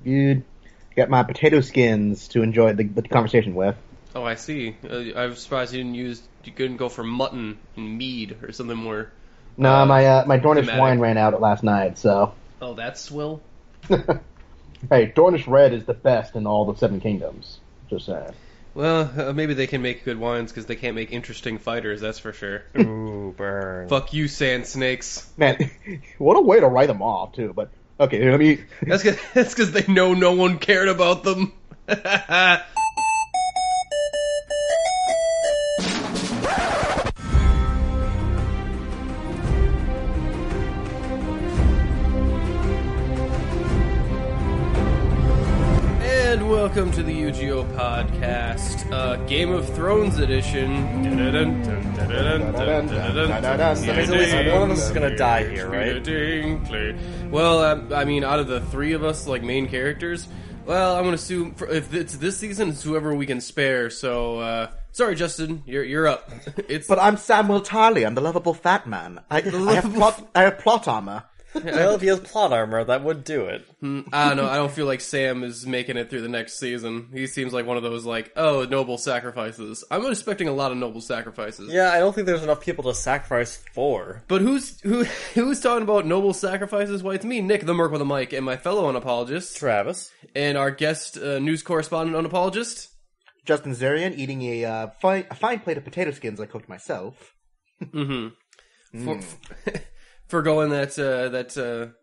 Good. Got my potato skins to enjoy the conversation with. Oh, I see. I was surprised you couldn't go for mutton and mead or something more. No, my Dornish thematic. wine ran out last night, so. Oh, that's swill. Hey, Dornish Red is the best in all the Seven Kingdoms. Just saying. Well, maybe they can make good wines because they can't make interesting fighters. That's for sure. Ooh, burn. Fuck you, sand snakes. Man, what a way to write them off too. But okay, let me. That's because they know no one cared about them. And welcome to the UGO podcast, Game of Thrones edition. One of us is gonna die here, right? Well, I mean, out of the three of us, like main characters, well, I'm gonna assume if it's this season, it's whoever we can spare. So, sorry, Justin, you're up. But I'm Samuel Tarley. I'm the lovable fat man. I have plot armor. Well, if he has plot armor, that would do it. I don't know. I don't feel like Sam is making it through the next season. He seems like one of those, like, oh, noble sacrifices. I'm expecting a lot of noble sacrifices. Yeah, I don't think there's enough people to sacrifice for. But who's talking about noble sacrifices? Well, it's me, Nick, the Merc with a mic, and my fellow unapologist, Travis, and our guest news correspondent unapologist, Justin Zarian, eating a fine plate of potato skins I cooked myself. For going that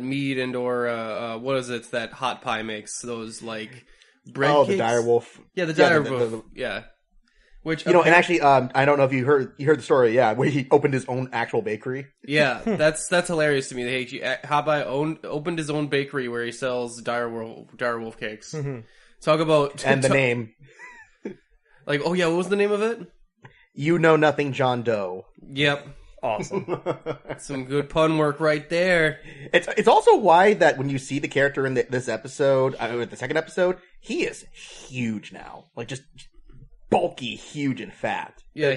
mead and or what is it that hot pie makes, those like bread cakes? The direwolf. Yeah, the direwolf. Yeah. Which and actually, I don't know if you heard the story. Yeah, where he opened his own actual bakery. Yeah, that's hilarious to me. Hot pie opened his own bakery where he sells direwolf cakes. Mm-hmm. Talk about and the name. Like, oh yeah, what was the name of it? You Know Nothing, John Doe. Yep. Awesome. Some good pun work right there. It's also why that when you see the character in this episode, the second episode, he is huge now. Like, just bulky, huge, and fat. Yeah,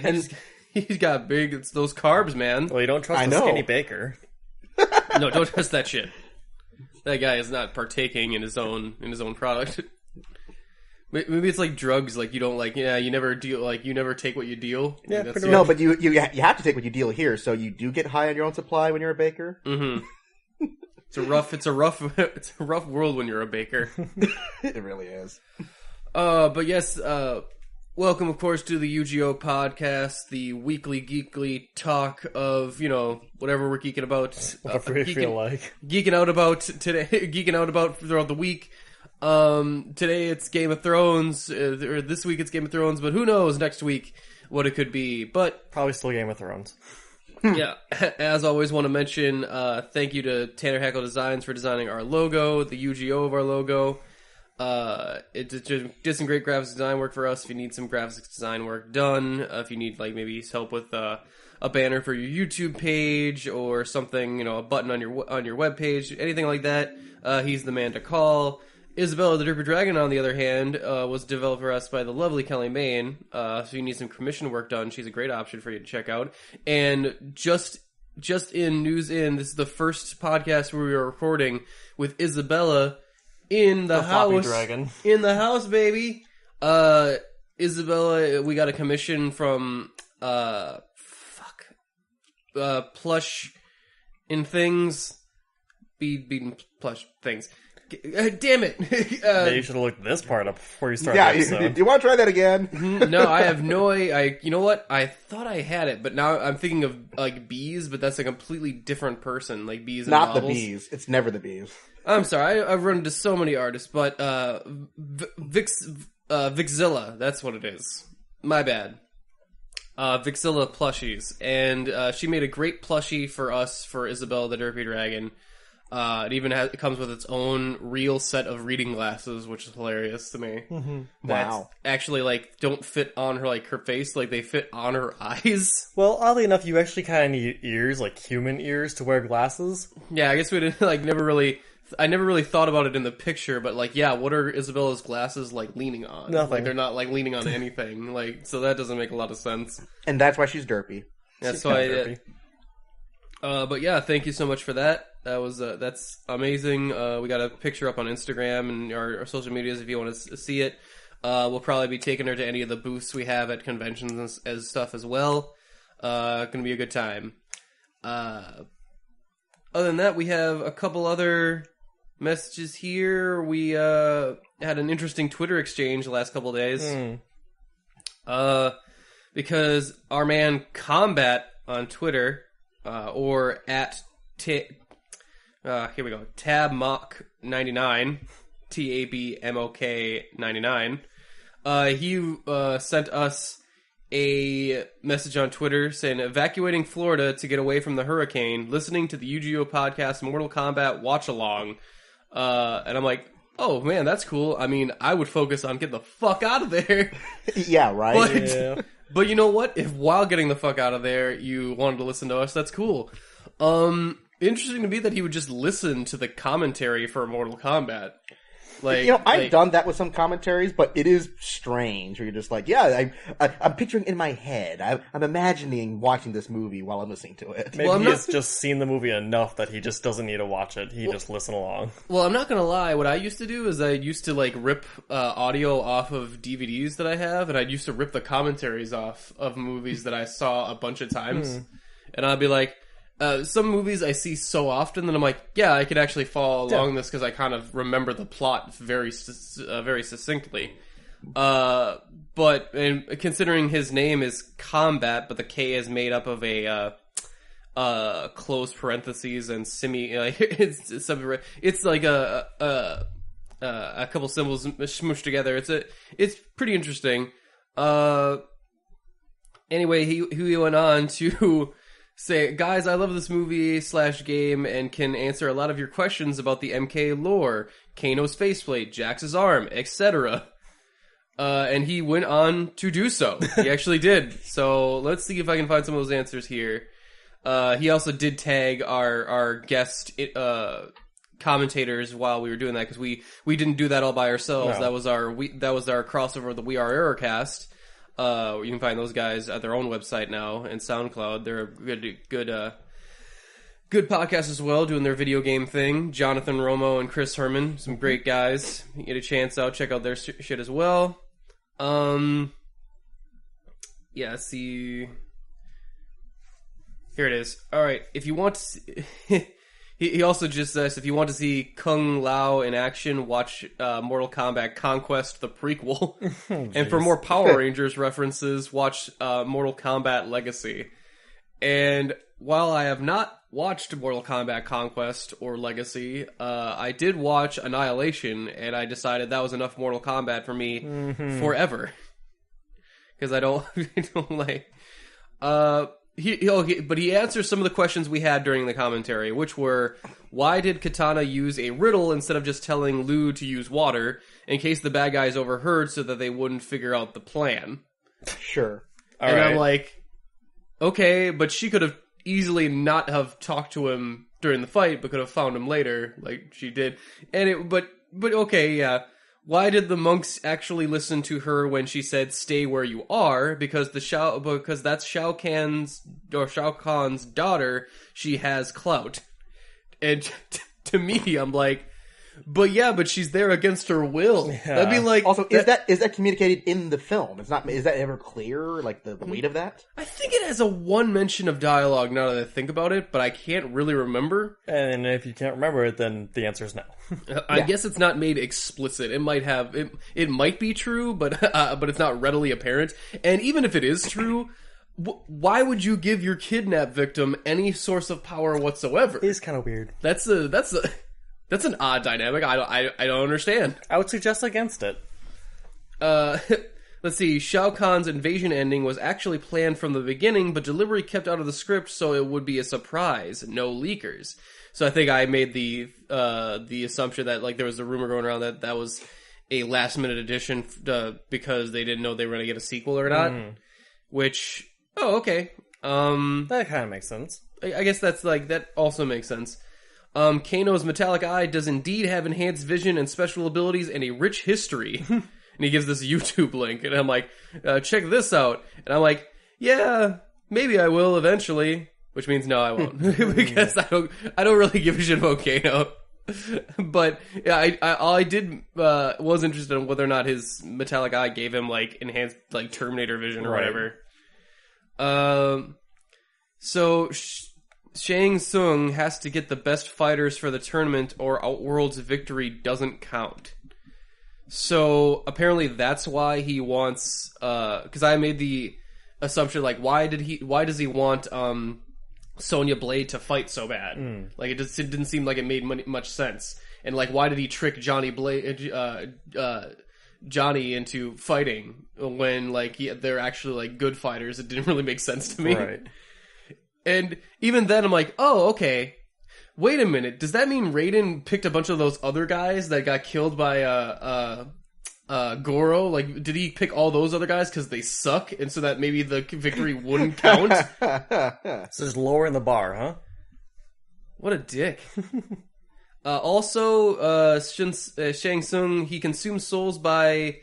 he's got big, it's those carbs, man. Well, you don't trust a skinny baker. No, don't trust that shit. That guy is not partaking in his own product. Maybe it's like drugs, like you don't like, you never deal, like you never take what you deal. Yeah, no, but you have to take what you deal here, so you do get high on your own supply when you're a baker. Mm-hmm. It's a rough world when you're a baker. It really is. But yes, welcome, of course, to the UGO podcast, the weekly geekly talk of, whatever we're geeking about. Whatever we feel like. Geeking out about today, geeking out about throughout the week. Today it's Game of Thrones, or this week it's Game of Thrones, but who knows next week what it could be, but... Probably still Game of Thrones. Yeah, as always, want to mention, thank you to Tanner Hackle Designs for designing our logo, the UGO of our logo. It did some great graphics design work for us. If you need some graphics design work done, if you need, like, maybe help with, a banner for your YouTube page, or something, a button on your web page, anything like that, he's the man to call. Isabella the Derpy Dragon, on the other hand, was developed for us by the lovely Kelly Main. So you need some commission work done. She's a great option for you to check out. And just in news this is the first podcast where we are recording with Isabella in the house. Dragon. In the house, baby. Isabella, we got a commission from Plush in Things. Beaten Plush Things. Damn it! Maybe you should have looked this part up before you started. Yeah, do you want to try that again? No, I have no. You know what? I thought I had it, but now I'm thinking of like bees, but that's a completely different person. Like bees, in not novels. The bees. It's never the bees. I'm sorry. I've run into so many artists, but Vixzilla. That's what it is. My bad. Vixzilla plushies, and she made a great plushie for us for Isabella the Derpy Dragon. It even it comes with its own real set of reading glasses, which is hilarious to me. Mm-hmm. Wow. Actually, like, don't fit on her, like, her face, like, they fit on her eyes. Well, oddly enough, you actually kind of need ears, like human ears, to wear glasses. Yeah, I guess we didn't, like, I never really thought about it in the picture, but, like, yeah, what are Isabella's glasses, like, leaning on? Nothing. Like, they're not, like, leaning on anything. Like, so that doesn't make a lot of sense. And that's why she's derpy. That's why... But yeah, thank you so much for that. That's amazing. We got a picture up on Instagram and our social medias if you want to see it. We'll probably be taking her to any of the booths we have at conventions as stuff as well. Gonna be a good time. Other than that, we have a couple other messages here. We had an interesting Twitter exchange the last couple of days. Because our man Combat on Twitter, or at here we go, Tabmok99, TABMOK99. He sent us a message on Twitter saying, evacuating Florida to get away from the hurricane, listening to the UGO podcast Mortal Kombat watch along. And I'm like, oh man, that's cool. I mean, I would focus on getting the fuck out of there. Yeah, right? But you know what? If while getting the fuck out of there, you wanted to listen to us, that's cool. Interesting to me that he would just listen to the commentary for Mortal Kombat. Like, I've done that with some commentaries, but it is strange. Where you're just like, yeah, I'm picturing in my head. I'm imagining watching this movie while I'm listening to it. Maybe he's just seen the movie enough that he just doesn't need to watch it. He just listen along. Well, I'm not gonna lie. What I used to do is I used to like rip audio off of DVDs that I have, and I used to rip the commentaries off of movies that I saw a bunch of times, and I'd be like. Some movies I see so often that I'm like, yeah, I could actually follow along this because I kind of remember the plot very succinctly. But considering his name is Combat, but the K is made up of a closed parentheses and it's like a couple symbols smooshed together. It's pretty interesting. Anyway, he went on to. Say, guys, I love this movie / game and can answer a lot of your questions about the MK lore, Kano's faceplate, Jax's arm, etc. And he went on to do so. He actually did. So let's see if I can find some of those answers here. He also did tag our guest commentators while we were doing that because we didn't do that all by ourselves. No. That was our crossover with the We Are Errorcast. You can find those guys at their own website now and SoundCloud. They're a good podcast as well, doing their video game thing. Jonathan Romo and Chris Herman, some great guys. You get a chance out, check out their shit as well. Yeah, see. Here it is. All right, if you want to see... He also just says, if you want to see Kung Lao in action, watch Mortal Kombat Conquest, the prequel. And for more Power Rangers references, watch Mortal Kombat Legacy. And while I have not watched Mortal Kombat Conquest or Legacy, I did watch Annihilation, and I decided that was enough Mortal Kombat for me forever. Because I don't like... But he answers some of the questions we had during the commentary, which were, why did Katana use a riddle instead of just telling Liu to use water, in case the bad guys overheard so that they wouldn't figure out the plan? Sure. All and right. I'm like, okay, but she could have easily not have talked to him during the fight, but could have found him later, like she did. But okay, yeah. Why did the monks actually listen to her when she said "stay where you are"? Because that's Shao Kahn's daughter. She has clout, and to me, I'm like, but she's there against her will. Yeah. That'd be like. Also, is that communicated in the film? Is that ever clear? Like the weight of that? I think it has a one mention of dialogue now that I think about it, but I can't really remember. And if you can't remember it, then the answer is no. I guess it's not made explicit. It might have it might be true, but it's not readily apparent. And even if it is true, why would you give your kidnap victim any source of power whatsoever? It is kind of weird. That's an odd dynamic. I don't understand. I would suggest against it. Let's see. Shao Kahn's invasion ending was actually planned from the beginning, but delivery kept out of the script, so it would be a surprise. No leakers. So I think I made the assumption that like there was a rumor going around that was a last minute addition because they didn't know they were going to get a sequel or not. Which okay. That kind of makes sense. I guess that also makes sense. Kano's metallic eye does indeed have enhanced vision and special abilities and a rich history. And he gives this YouTube link, and I'm like, check this out. And I'm like, yeah, maybe I will eventually. which means no, I won't because I don't really give a shit about Kano. But yeah, all I did was interested in whether or not his metallic eye gave him like enhanced like Terminator vision or whatever. So Shang Tsung has to get the best fighters for the tournament, or Outworld's victory doesn't count. So apparently that's why he wants. Because I made the assumption like, why does he want Sonya Blade to fight so bad? Like it didn't seem like it made much sense. And like, why did he trick Johnny into fighting when like they're actually like good fighters? It didn't really make sense to me. Right. And even then I'm like, oh, okay. Wait a minute. Does that mean Raiden picked a bunch of those other guys that got killed by Goro? Like, did he pick all those other guys because they suck, and so that maybe the victory wouldn't count? So just lowering the bar, huh? What a dick. Also, Shang Tsung, he consumes souls by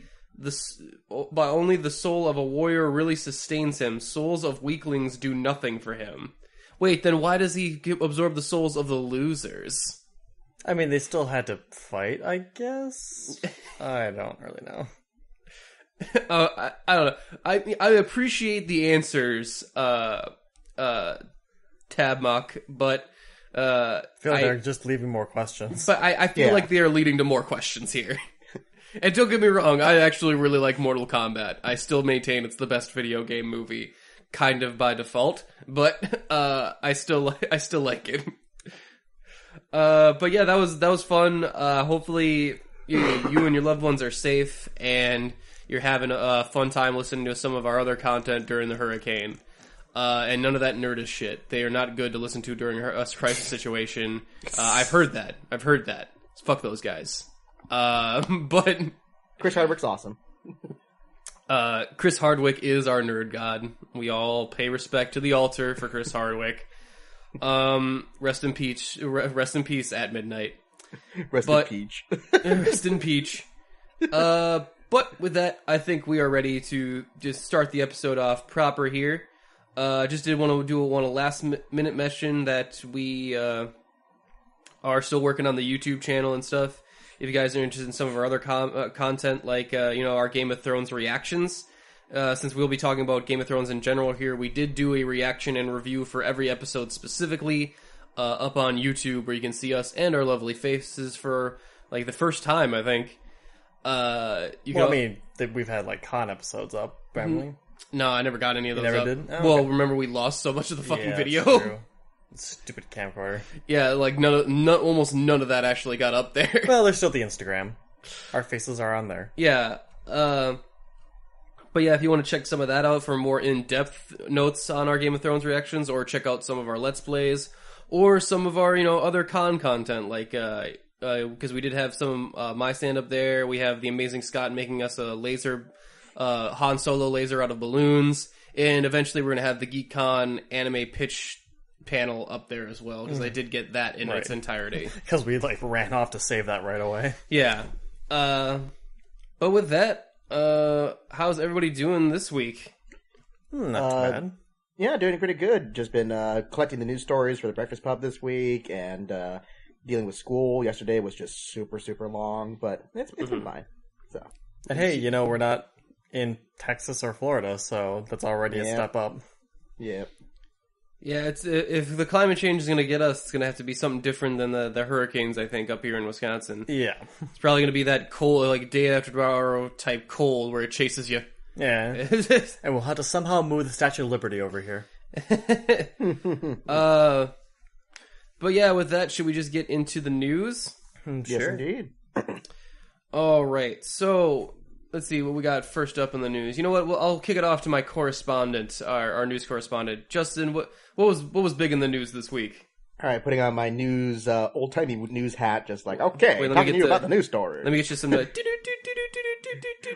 only the soul of a warrior really sustains him. Souls of weaklings do nothing for him. Wait, then why does he absorb the souls of the losers? I mean, they still had to fight, I guess? I don't really know. I don't know. I appreciate the answers, Tabmock, but I feel like they're just leaving more questions. But I feel like they are leading to more questions here. And don't get me wrong, I actually really like Mortal Kombat. I still maintain it's the best video game movie, kind of by default, but I still like it. But yeah, that was fun. Hopefully you and your loved ones are safe and you're having a fun time listening to some of our other content during the hurricane. And none of that nerdist shit. They are not good to listen to during a crisis situation. I've heard that. Fuck those guys. But Chris Hardwick's awesome. Chris Hardwick is our nerd god. We all pay respect to the altar for Chris Hardwick. Rest in peace at midnight. Rest in peach. Rest in peach. But with that, I think we are ready to just start the episode off proper here. Just did want to last minute mention that we are still working on the YouTube channel and stuff. If you guys are interested in some of our other content, like our Game of Thrones reactions, since we'll be talking about Game of Thrones in general here, we did do a reaction and review for every episode specifically up on YouTube, where you can see us and our lovely faces for like the first time, I think. We've had like con episodes up, haven't we? No, I never got any of those up. Did? Oh, well, okay. Remember we lost so much of the fucking video. That's true. Stupid camcorder. Yeah, like almost none of that actually got up there. Well, there's still the Instagram. Our faces are on there. Yeah. But yeah, if you want to check some of that out for more in-depth notes on our Game of Thrones reactions, or check out some of our Let's Plays, or some of our, other con content, like, because we did have some my stand-up there. We have the amazing Scott making us a laser, Han Solo laser out of balloons, and eventually we're going to have the GeekCon anime pitch panel up there as well, because I did get that in its entirety. Because we ran off to save that right away. Yeah. But with that, how's everybody doing this week? Not too bad. Yeah, doing pretty good. Just been collecting the news stories for the Breakfast Pub this week, and dealing with school. Yesterday was just super, super long, but it's been fine. So, and hey, we're not in Texas or Florida, so that's already a step up. Yeah. Yeah, it's if the climate change is going to get us, it's going to have to be something different than the hurricanes, I think, up here in Wisconsin. Yeah. It's probably going to be that cold, like day after tomorrow type cold where it chases you. Yeah. And we'll have to somehow move the Statue of Liberty over here. But yeah, with that, should we just get into the news? Sure. Yes, indeed. All right, so let's see what we got first up in the news. You know what? Well, I'll kick it off to my correspondent, our news correspondent, Justin. What was big in the news this week? All right, putting on my news old timey news hat, just like okay, Wait, talking to you about the news story. Let me get you some.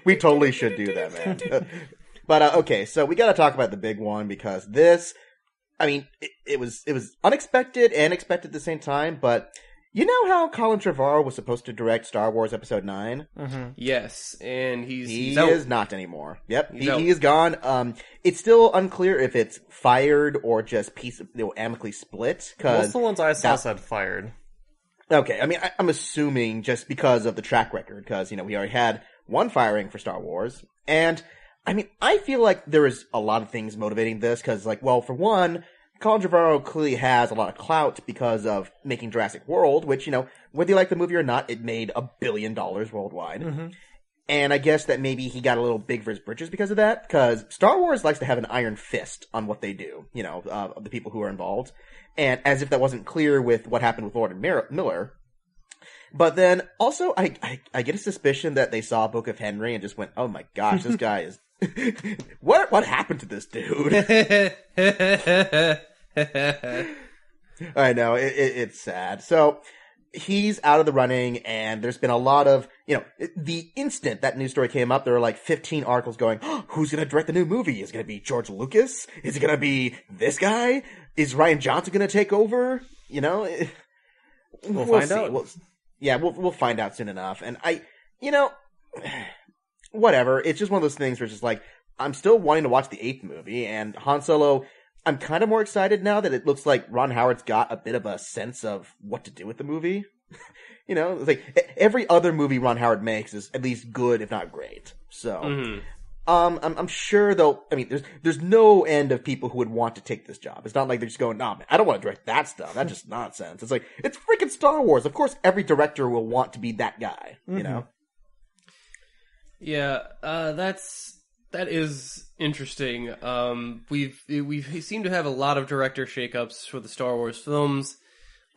We totally should do that, man. But okay, so we got to talk about the big one, because this, I mean, it was unexpected and expected at the same time. But You know how Colin Trevorrow was supposed to direct Star Wars Episode 9? Yes, and he's He out. is not anymore. Yep, He's out. he is gone. It's still unclear if it's fired or just amicably split. Most of the ones I saw that- said fired. Okay, I mean, I'm assuming just because of the track record, because, we already had one firing for Star Wars, and, I mean, I feel like there is a lot of things motivating this, because, for one, Colin Trevorrow clearly has a lot of clout because of making Jurassic World, which, whether you like the movie or not, it made $1 billion worldwide. Mm-hmm. And I guess that maybe he got a little big for his britches because of that, because Star Wars likes to have an iron fist on what they do, of the people who are involved. And as if that wasn't clear with what happened with Lord and Miller. But then, also, I get a suspicion that they saw Book of Henry and just went, oh my gosh, this guy is... What happened to this dude? I know, it's sad. So... he's out of the running, and there's been a lot of, the instant that news story came up, there were 15 articles going, oh, who's gonna direct the new movie? Is it gonna be George Lucas? Is it gonna be this guy? Is Rian Johnson gonna take over? We'll find see. out. We'll find out soon enough. And whatever. It's just one of those things where it's just I'm still wanting to watch the 8th movie, and Han Solo, I'm kind of more excited now that it looks like Ron Howard's got a bit of a sense of what to do with the movie. It's every other movie Ron Howard makes is at least good, if not great. So, I'm sure though, I mean, there's no end of people who would want to take this job. It's not like they're just going, nah, man, I don't want to direct that stuff. That's just nonsense. It's it's freaking Star Wars. Of course, every director will want to be that guy, Yeah, that is interesting. We seem to have a lot of director shakeups for the Star Wars films.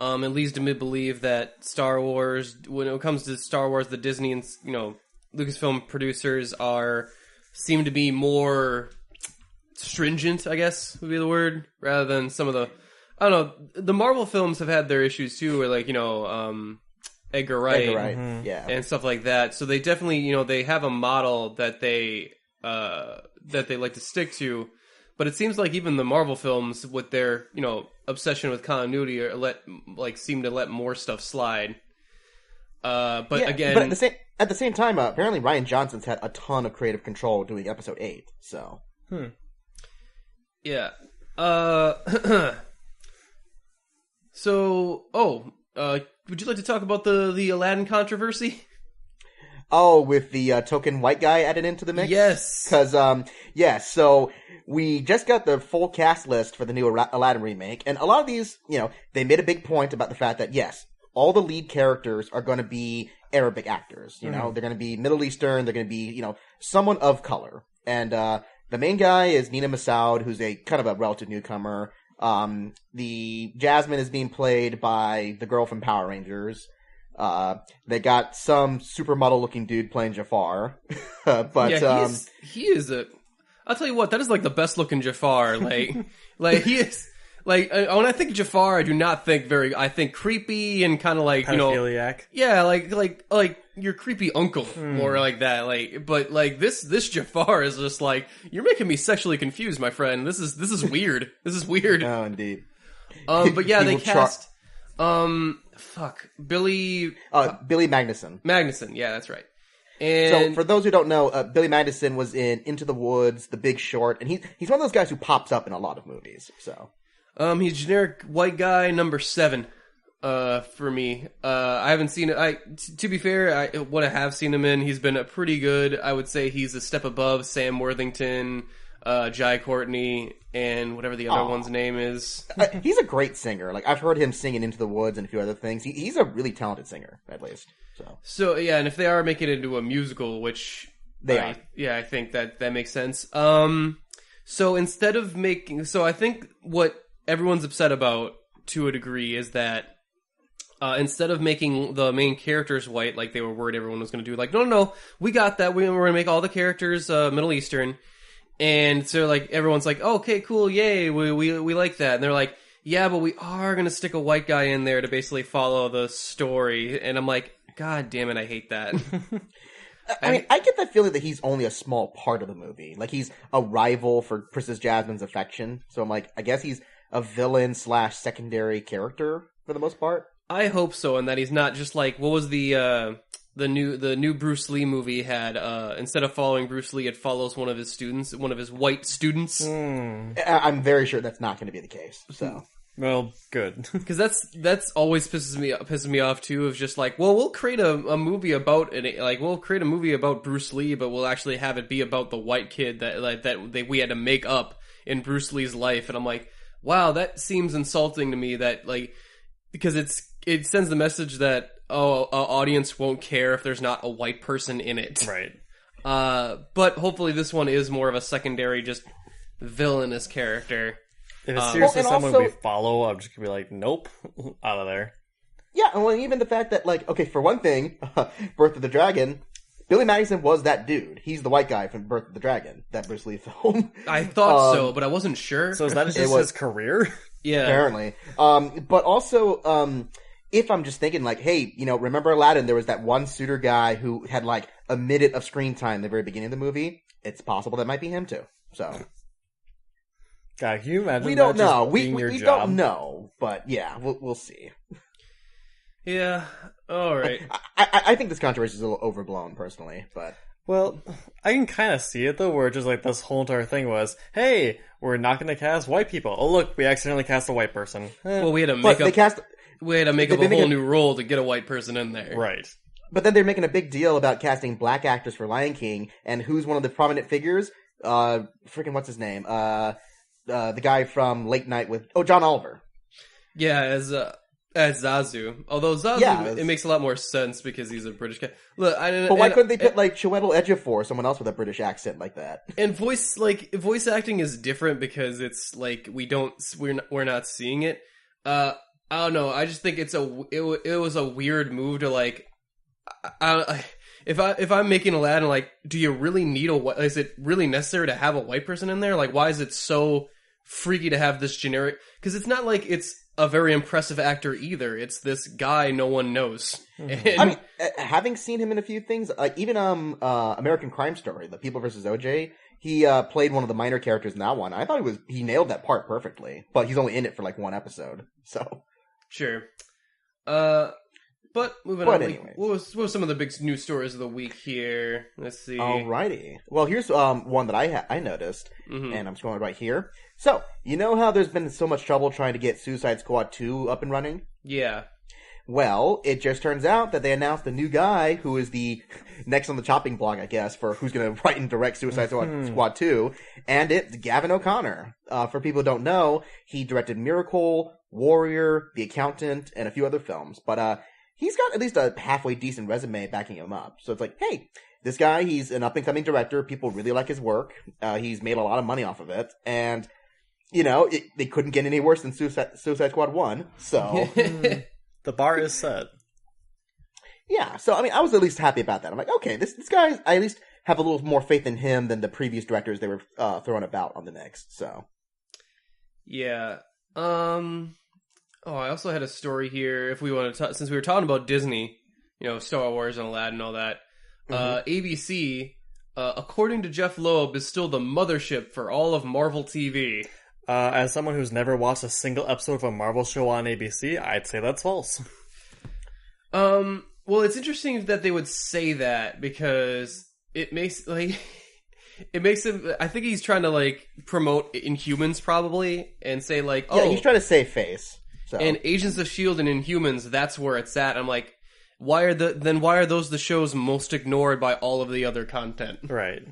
It leads me to believe that Star Wars, when it comes to Star Wars, the Disney and Lucasfilm producers seem to be more stringent, I guess would be the word, rather than some of the, I don't know, the Marvel films have had their issues too, where Edgar Wright, yeah, and stuff like that. So they definitely, they have a model that they like to stick to, but it seems like even the Marvel films, with their obsession with continuity, seem to let more stuff slide. Again, but at the same time, apparently Rian Johnson's had a ton of creative control doing Episode 8. So, yeah. Would you like to talk about the Aladdin controversy? Oh, with the token white guy added into the mix? Yes. Because, so we just got the full cast list for the new Aladdin remake, and a lot of these, they made a big point about the fact that, yes, all the lead characters are going to be Arabic actors. They're going to be Middle Eastern, they're going to be, someone of color. And the main guy is Nina Massoud, who's a kind of a relative newcomer. The Jasmine is being played by the girl from Power Rangers. They got some supermodel looking dude playing Jafar. But yeah, he is I'll tell you what, that is the best looking Jafar. He is when I think Jafar, I do not think I think creepy and kind of pedophiliac. Yeah, like your creepy uncle, more like that. But this Jafar is just you're making me sexually confused, my friend. This is weird. This is weird. Oh, indeed. But yeah, they cast Billy Magnuson. Yeah, that's right. And so, for those who don't know, Billy Magnuson was in Into the Woods, The Big Short, and he's one of those guys who pops up in a lot of movies. So, he's generic white guy number 7, for me. I haven't seen it. To be fair, what I have seen him in, he's been pretty good. I would say he's a step above Sam Worthington, Jai Courtney, and whatever the other one's name is. He's a great singer. I've heard him sing in Into the Woods and a few other things. He's a really talented singer, at least. So yeah, and if they are making it into a musical, which they are, yeah, I think that makes sense. So instead of I think what everyone's upset about to a degree is that instead of making the main characters white, like they were worried everyone was going to do, no, we got that. We're going to make all the characters Middle Eastern, and so everyone's oh, okay, cool, yay, we like that, and they're like, yeah, but we are going to stick a white guy in there to basically follow the story, and I'm like, God damn it, I hate that. I mean, I get that feeling that he's only a small part of the movie. He's a rival for Princess Jasmine's affection. So I'm I guess he's a villain / secondary character for the most part. I hope so, and that he's not just like what was the new Bruce Lee movie had instead of following Bruce Lee, it follows one of his students, one of his white students. I'm very sure that's not going to be the case. So. Well, good. Because that's always pisses me off too. Of just like, well, we'll create a movie about we'll create a movie about Bruce Lee, but we'll actually have it be about the white kid that we had to make up in Bruce Lee's life. And I'm like, wow, that seems insulting to me. That because it sends the message that an audience won't care if there's not a white person in it, Right. But hopefully this one is more of a secondary, just villainous character. If it's seriously someone also, we follow, I'm just gonna be like, nope, out of there. Yeah, well, even the fact that, okay, for one thing, Birth of the Dragon, Billy Madison was that dude. He's the white guy from Birth of the Dragon, that Bruce Lee film. I thought so, but I wasn't sure. So is that just his career? Yeah. Apparently. But also, if I'm just thinking, hey, remember Aladdin, there was that one suitor guy who had, a minute of screen time in the very beginning of the movie. It's possible that might be him, too. So... God, can you imagine we don't know. We job? don't know, but yeah, we'll see. Yeah, all right. I think this controversy is a little overblown, personally, but well, I can kind of see it though, where just this whole entire thing was, hey, we're not going to cast white people. Oh look, we accidentally cast a white person. Well, we had to make up. We had to make up a whole new role to get a white person in there, right? But then they're making a big deal about casting black actors for Lion King, and who's one of the prominent figures? Freaking what's his name? The guy from Late Night with John Oliver. Yeah, as Zazu. Although Zazu, it makes a lot more sense because he's a British guy. Look, but why couldn't they put Chiwetel Ejiofor, someone else with a British accent like that? And voice acting is different because it's we're not seeing it. I don't know. I just think it was a weird move to if I'm making Aladdin, do you really need is it really necessary to have a white person in there? Why is it so freaky to have this generic? Because it's not like it's a very impressive actor either. It's this guy no one knows. Mm-hmm. And, I mean, having seen him in a few things, even American Crime Story, The People vs. O.J., he played one of the minor characters in that one. I thought he nailed that part perfectly, but he's only in it for one episode. So sure. But moving on, what was some of the big news stories of the week here? Let's see. Alrighty. Well, here's one that I noticed, and I'm scrolling right here. So, you know how there's been so much trouble trying to get Suicide Squad 2 up and running? Yeah. Well, it just turns out that they announced a new guy who is the next on the chopping block, I guess, for who's going to write and direct Suicide Squad 2, and it's Gavin O'Connor. For people who don't know, he directed Miracle, Warrior, The Accountant, and a few other films, but he's got at least a halfway decent resume backing him up. So it's hey, this guy, he's an up-and-coming director. People really like his work. He's made a lot of money off of it. And, they couldn't get any worse than Suicide Squad 1. So... The bar is set. Yeah, so, I was at least happy about that. I'm okay, this guy, I at least have a little more faith in him than the previous directors they were throwing about on the next, so... Yeah. I also had a story here. If we want to, since we were talking about Disney, Star Wars and Aladdin and all that, ABC, according to Jeff Loeb, is still the mothership for all of Marvel TV. As someone who's never watched a single episode of a Marvel show on ABC, I'd say that's false. Well, it's interesting that they would say that because it makes him. I think he's trying to promote Inhumans probably and say yeah, he's trying to save face. So. And Agents of S.H.I.E.L.D. and Inhumans, that's where it's at. I'm why are those the shows most ignored by all of the other content? Right.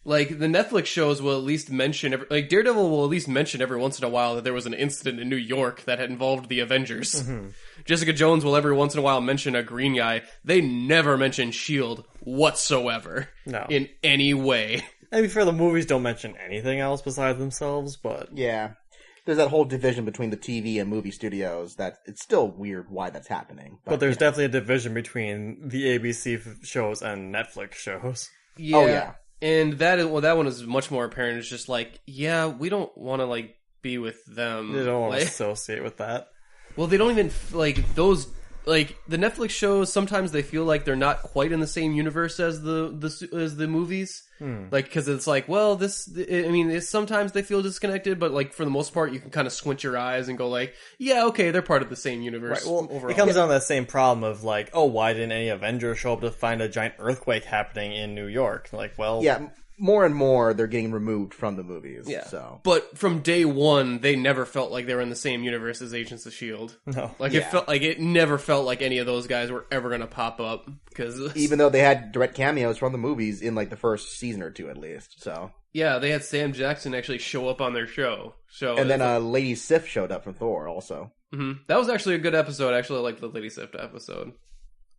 The Netflix shows will at least mention, Daredevil will at least mention every once in a while that there was an incident in New York that had involved the Avengers. Mm-hmm. Jessica Jones will every once in a while mention a green guy. They never mention S.H.I.E.L.D. whatsoever. No. In any way. I mean, the movies don't mention anything else besides themselves, but... Yeah. There's that whole division between the TV and movie studios that it's still weird why that's happening. But there's definitely a division between the ABC shows and Netflix shows. Yeah. Oh, yeah. And that one is much more apparent. It's just we don't want to be with them. They don't want to associate with that. Well, they don't even those like the Netflix shows, sometimes they feel like they're not quite in the same universe as the movies. Like, because it's like, well, sometimes they feel disconnected, but like for the most part, you can kind of squint your eyes and go like, yeah, okay, they're part of the same universe. Right, well, overall. it comes down to that same problem of like, oh, why didn't any Avengers show up to find a giant earthquake happening in New York? Like, well, Yeah, more and more they're getting removed from the movies. Yeah. So. But from day one, they never felt like they were in the same universe as Agents of S.H.I.E.L.D. No. Like, it never felt like any of those guys were ever going to pop up. Cause Even though they had direct cameos from the movies in like the first season or two at least. So. Yeah, they had Sam Jackson actually show up on their show. So And then Lady Sif showed up from Thor also. That was actually a good episode. I actually liked the Lady Sif episode.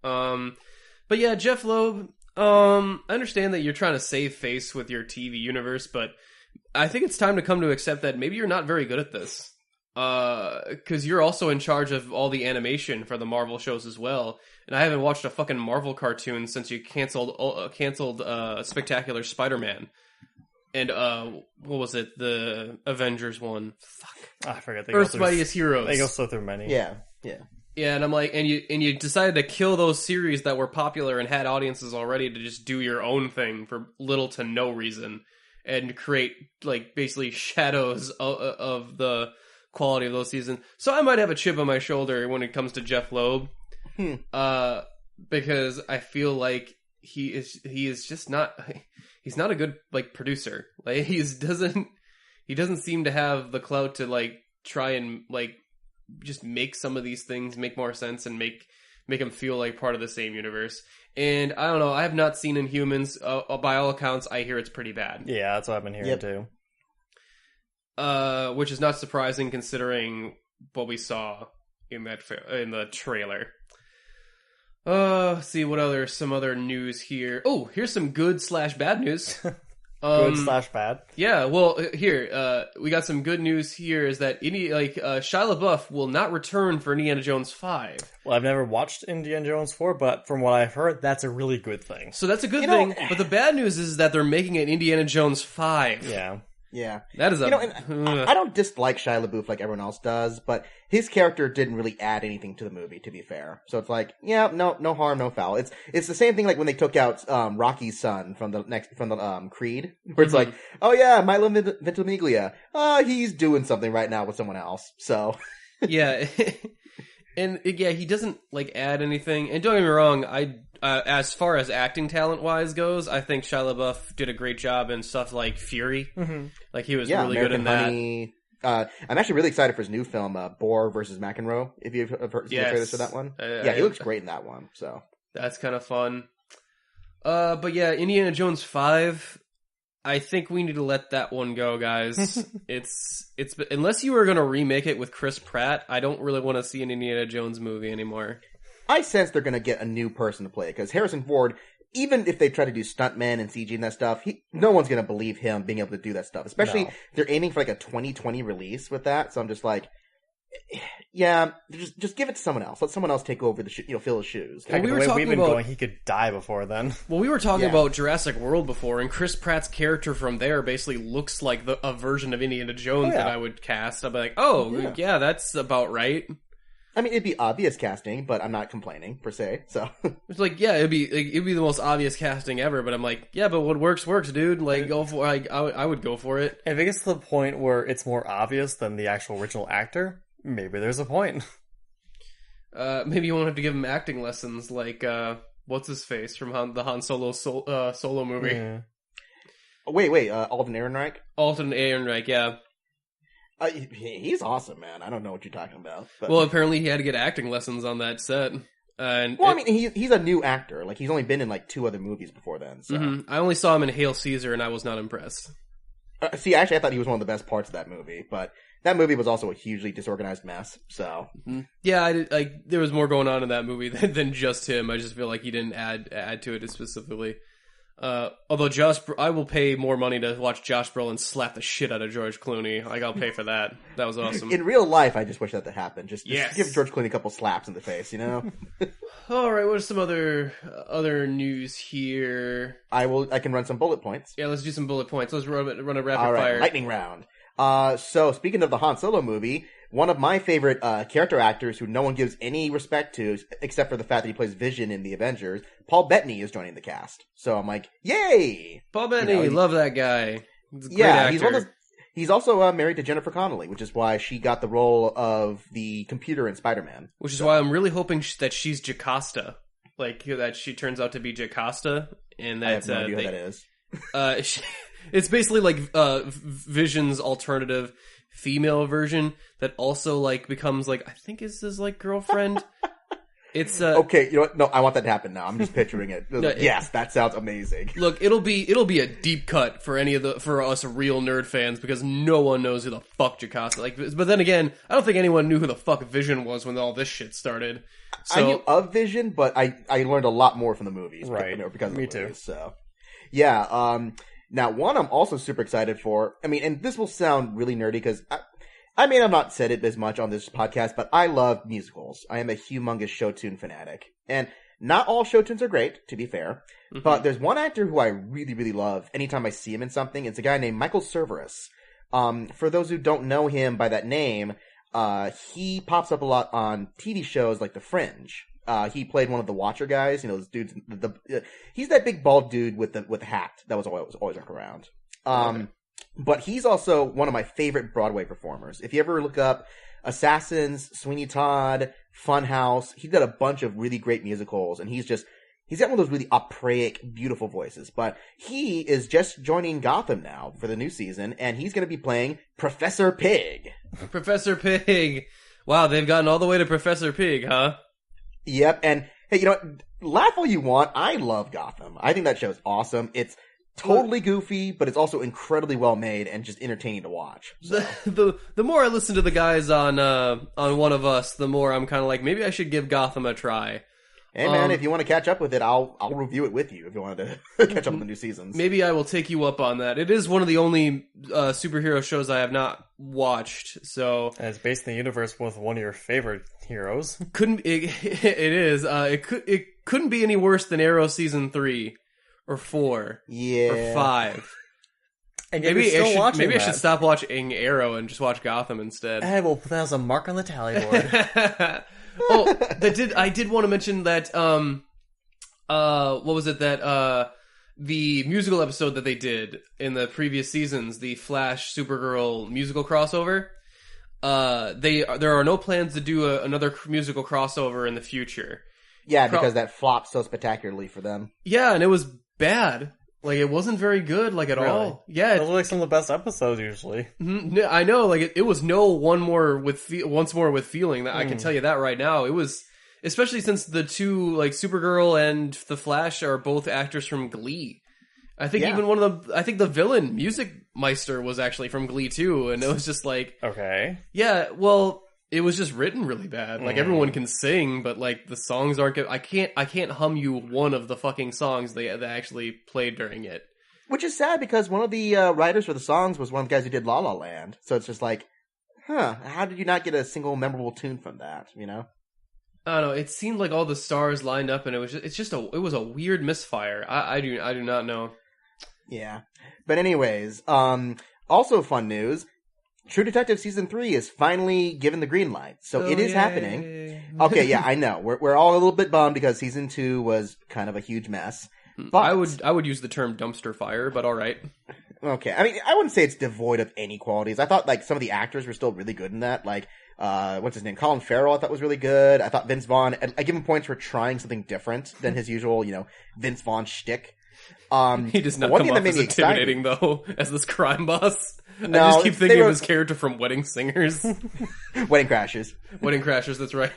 But yeah, Jeff Loeb, I understand that you're trying to save face with your TV universe, but I think it's time to come to accept that maybe you're not very good at this. Because you're also in charge of all the animation for the Marvel shows as well. And I haven't watched a fucking Marvel cartoon since you canceled Spectacular Spider-Man. And, what was it? The Avengers one. Fuck. I forget. Earth's Mightiest Heroes. They go so through many. Yeah. Yeah, and I'm like, and you decided to kill those series that were popular and had audiences already to just do your own thing for little to no reason, and create like basically shadows of the quality of those seasons. So I might have a chip on my shoulder when it comes to Jeff Loeb, because I feel like he is just not, he's not a good like producer. Like he doesn't seem to have the clout to like try and like just make some of these things make more sense and make them feel like part of the same universe. And I don't know, I have not seen Inhumans. By all accounts, I hear it's pretty bad. Yeah, that's what I've been hearing too. Which is not surprising considering what we saw in the trailer. Let's see what some other news here. Oh, here's some good/bad news. Good/bad. Yeah, well, here we got some good news. Here is that Shia LaBeouf will not return for Indiana Jones 5. Well, I've never watched Indiana Jones 4, but from what I've heard, that's a really good thing. So that's a good thing. But the bad news is that they're making an Indiana Jones 5. Yeah. That is I don't dislike Shia LaBeouf like everyone else does, but his character didn't really add anything to the movie, to be fair. So it's like, yeah, no harm, no foul. It's the same thing like when they took out Rocky's son from the Creed, where it's like, oh yeah, Milo Ventimiglia, he's doing something right now with someone else. So yeah. And yeah, he doesn't like add anything. And don't get me wrong, as far as acting talent wise goes, I think Shia LaBeouf did a great job in stuff like Fury. Mm-hmm. Like he was really American good in Honey. That. I'm actually really excited for his new film, Boar versus McEnroe. If you've heard the trailers for that one, he looks great in that one. So that's kind of fun. But yeah, Indiana Jones 5. I think we need to let that one go, guys. It's unless you were going to remake it with Chris Pratt, I don't really want to see an Indiana Jones movie anymore. I sense they're going to get a new person to play it, because Harrison Ford, even if they try to do stuntmen and CG and that stuff, no one's going to believe him being able to do that stuff. Especially they're aiming for like a 2020 release with that. So I'm just like, yeah, just give it to someone else. Let someone else take over fill his shoes. Well, the way we've been going, he could die before then. Well, we were talking about Jurassic World before, and Chris Pratt's character from there basically looks like a version of Indiana Jones that I would cast. I'd be like, yeah, that's about right. I mean, it'd be obvious casting, but I'm not complaining per se. So it's like, yeah, it'd be the most obvious casting ever. But I'm like, yeah, but what works, dude. Like, go for. I would go for it. If it gets to the point where it's more obvious than the actual original actor, maybe there's a point. Maybe you won't have to give him acting lessons, like what's his face from the Han Solo solo movie. Yeah. Wait, Alden Ehrenreich. Alden Ehrenreich, yeah. He's awesome, man. I don't know what you're talking about. But... Well, apparently he had to get acting lessons on that set. I mean, he's a new actor. Like, he's only been in like 2 other movies before then. So. I only saw him in Hail Caesar, and I was not impressed. Actually, I thought he was one of the best parts of that movie, but that movie was also a hugely disorganized mess. So, yeah, there was more going on in that movie than just him. I just feel like he didn't add to it specifically. Although I will pay more money to watch Josh Brolin slap the shit out of George Clooney. Like, I'll pay for that. That was awesome. In real life, I just wish that happened. Just give George Clooney a couple slaps in the face, you know? All right, what are some other news here? I can run some bullet points. Yeah, let's do some bullet points. Let's run a rapid fire. All right, lightning round. So speaking of the Han Solo movie, one of my favorite character actors who no one gives any respect to, except for the fact that he plays Vision in the Avengers, Paul Bettany is joining the cast. So I'm like, yay! Paul Bettany, love that guy. He's a great actor. He's also married to Jennifer Connelly, which is why she got the role of the computer in Spider-Man. Which is why I'm really hoping that she's Jocasta. Like, that she turns out to be Jocasta. And that, I have no idea what that is. It's basically like Vision's alternative female version that also like becomes like, I think is his like girlfriend. It's okay, you know what? No, I want that to happen now. I'm just picturing it. Yes, that sounds amazing. Look, it'll be a deep cut for for us real nerd fans because no one knows who the fuck Jocasta. Like, but then again, I don't think anyone knew who the fuck Vision was when all this shit started. So, I knew of Vision, but I learned a lot more from the movies, right? Because of Me the movies, too. So, yeah. Now one I'm also super excited for. I mean, and this will sound really nerdy because I may have not said it as much on this podcast, but I love musicals. I am a humongous show tune fanatic. And not all show tunes are great, to be fair. Mm-hmm. But there's one actor who I really, really love anytime I see him in something. It's a guy named Michael Cerveris. For those who don't know him by that name, he pops up a lot on TV shows like The Fringe. He played one of the Watcher guys, you know, those dudes. He's that big bald dude with the hat that was always around. Okay. But he's also one of my favorite Broadway performers. If you ever look up Assassins, Sweeney Todd, Funhouse, he's got a bunch of really great musicals, and he's got one of those really operatic, beautiful voices. But he is just joining Gotham now for the new season, and he's going to be playing Professor Pig. Professor Pig. Wow, they've gotten all the way to Professor Pig, huh? Yep, and hey, you know what? Laugh all you want. I love Gotham. I think that show's awesome. It's totally goofy, but it's also incredibly well made and just entertaining to watch. So. The more I listen to the guys on One of Us, the more I'm kind of like, maybe I should give Gotham a try. Hey man, if you want to catch up with it, I'll review it with you if you wanted to catch up with the new seasons. Maybe I will take you up on that. It is one of the only superhero shows I have not watched. So and it's based in the universe with one of your favorite heroes. It couldn't be any worse than Arrow season 3 or 4 or 5. And maybe I should stop watching Arrow and just watch Gotham instead. I will put that as a mark on the tally board. I did want to mention that what was it that the musical episode that they did in the previous seasons, the Flash Supergirl musical crossover, there are no plans to do another musical crossover in the future. Yeah, because that flopped so spectacularly for them. Yeah, and it was bad. Like, it wasn't very good, like, at all. Yeah. Those are like some of the best episodes, usually. I know, like, it was no once more with feeling. That I can tell you that right now. It was, especially since the two, like, Supergirl and the Flash are both actors from Glee. I think even I think the villain, Music Meister, was actually from Glee, too. And it was just like... Okay. Yeah, well... It was just written really bad. Like, everyone can sing, but, like, the songs aren't good. I can't hum you one of the fucking songs they actually played during it. Which is sad, because one of the writers for the songs was one of the guys who did La La Land. So it's just like, how did you not get a single memorable tune from that, you know? I don't know. It seemed like all the stars lined up, and it was a weird misfire. I do not know. Yeah. But anyways, also fun news... True Detective Season 3 is finally given the green light. So it is happening. Okay, yeah, I know. We're all a little bit bummed because Season 2 was kind of a huge mess. But I would use the term dumpster fire, but alright. Okay. I mean, I wouldn't say it's devoid of any qualities. I thought, like, some of the actors were still really good in that. Like, what's his name? Colin Farrell I thought was really good. I thought Vince Vaughn, I give him points for trying something different than his usual, you know, Vince Vaughn shtick. He does not come off as intimidating, though, as this crime boss. No, I just keep thinking of his character from Wedding Singers. Wedding Crashers. Wedding Crashers, that's right.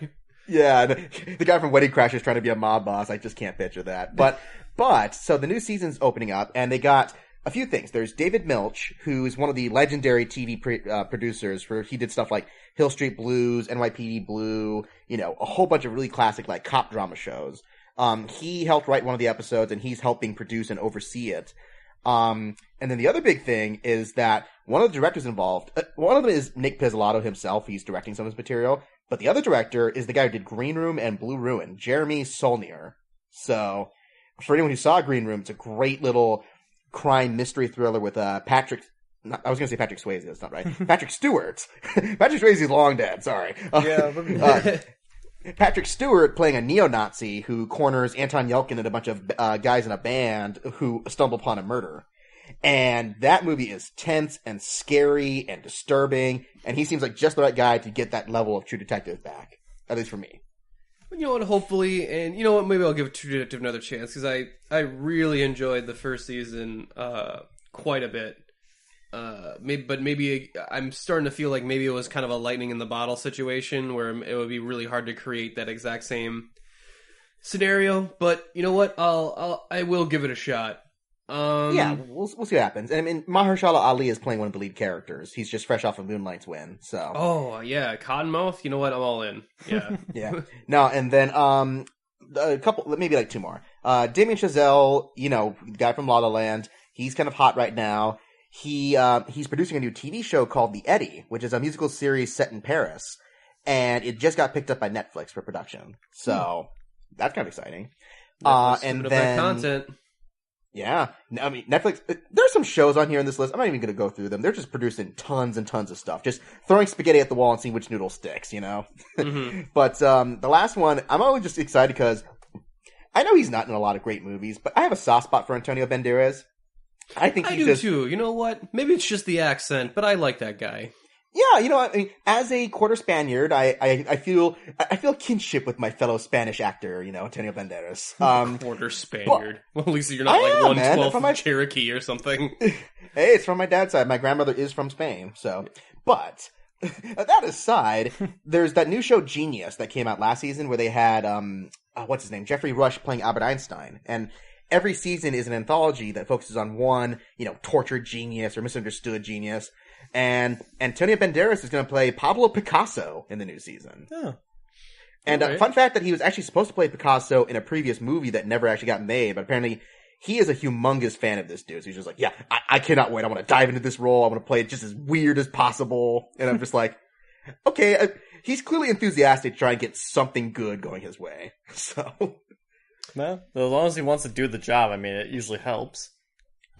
Yeah, the guy from Wedding Crashers trying to be a mob boss. I just can't picture that. But, so the new season's opening up, and they got a few things. There's David Milch, who's one of the legendary TV producers, where he did stuff like Hill Street Blues, NYPD Blue, you know, a whole bunch of really classic, like, cop drama shows. He helped write one of the episodes, and he's helping produce and oversee it. And then the other big thing is that one of the directors involved, one of them is Nick Pizzolatto himself. He's directing some of his material. But the other director is the guy who did Green Room and Blue Ruin, Jeremy Saulnier. So, for anyone who saw Green Room, it's a great little crime mystery thriller with Patrick I was going to say Patrick Swayze. That's not right. Patrick Stewart. Patrick Swayze's long dead. Sorry. Patrick Stewart playing a neo-Nazi who corners Anton Yelchin and a bunch of guys in a band who stumble upon a murder. And that movie is tense and scary and disturbing, and he seems like just the right guy to get that level of True Detective back. At least for me. You know what, hopefully, and you know what, maybe I'll give True Detective another chance, because I really enjoyed the first season quite a bit. Maybe I'm starting to feel like maybe it was kind of a lightning in the bottle situation, where it would be really hard to create that exact same scenario. But you know what, I will give it a shot. Yeah, we'll see what happens. And I mean, Mahershala Ali is playing one of the lead characters. He's just fresh off of Moonlight's win, so. Oh, yeah, Cottonmouth? You know what? I'm all in. Yeah. Yeah. No, and then, a couple, maybe like two more. Damien Chazelle, you know, the guy from La La Land, he's kind of hot right now. He's producing a new TV show called The Eddy, which is a musical series set in Paris. And it just got picked up by Netflix for production. So, that's kind of exciting. And then. Content. Yeah. I mean, Netflix, there's some shows on here in this list. I'm not even going to go through them. They're just producing tons and tons of stuff. Just throwing spaghetti at the wall and seeing which noodle sticks, you know? Mm-hmm. But the last one, I'm only just excited because I know he's not in a lot of great movies, but I have a soft spot for Antonio Banderas. I think he's just... too. You know what? Maybe it's just the accent, but I like that guy. Yeah, you know, I mean, as a quarter Spaniard, I feel kinship with my fellow Spanish actor, you know, Antonio Banderas. Quarter Spaniard. Well, at least you're not like 1/12 Cherokee or something. Hey, it's from my dad's side. My grandmother is from Spain, so. But that aside, there's that new show Genius that came out last season where they had what's his name, Jeffrey Rush playing Albert Einstein, and every season is an anthology that focuses on one, you know, tortured genius or misunderstood genius. And Antonio Banderas is going to play Pablo Picasso in the new season. Oh. And fun fact that he was actually supposed to play Picasso in a previous movie that never actually got made, but apparently he is a humongous fan of this dude. So he's just like, yeah, I cannot wait. I want to dive into this role. I want to play it just as weird as possible. And I'm just like, okay, he's clearly enthusiastic to try and get something good going his way. So. Well, as long as he wants to do the job, I mean, it usually helps.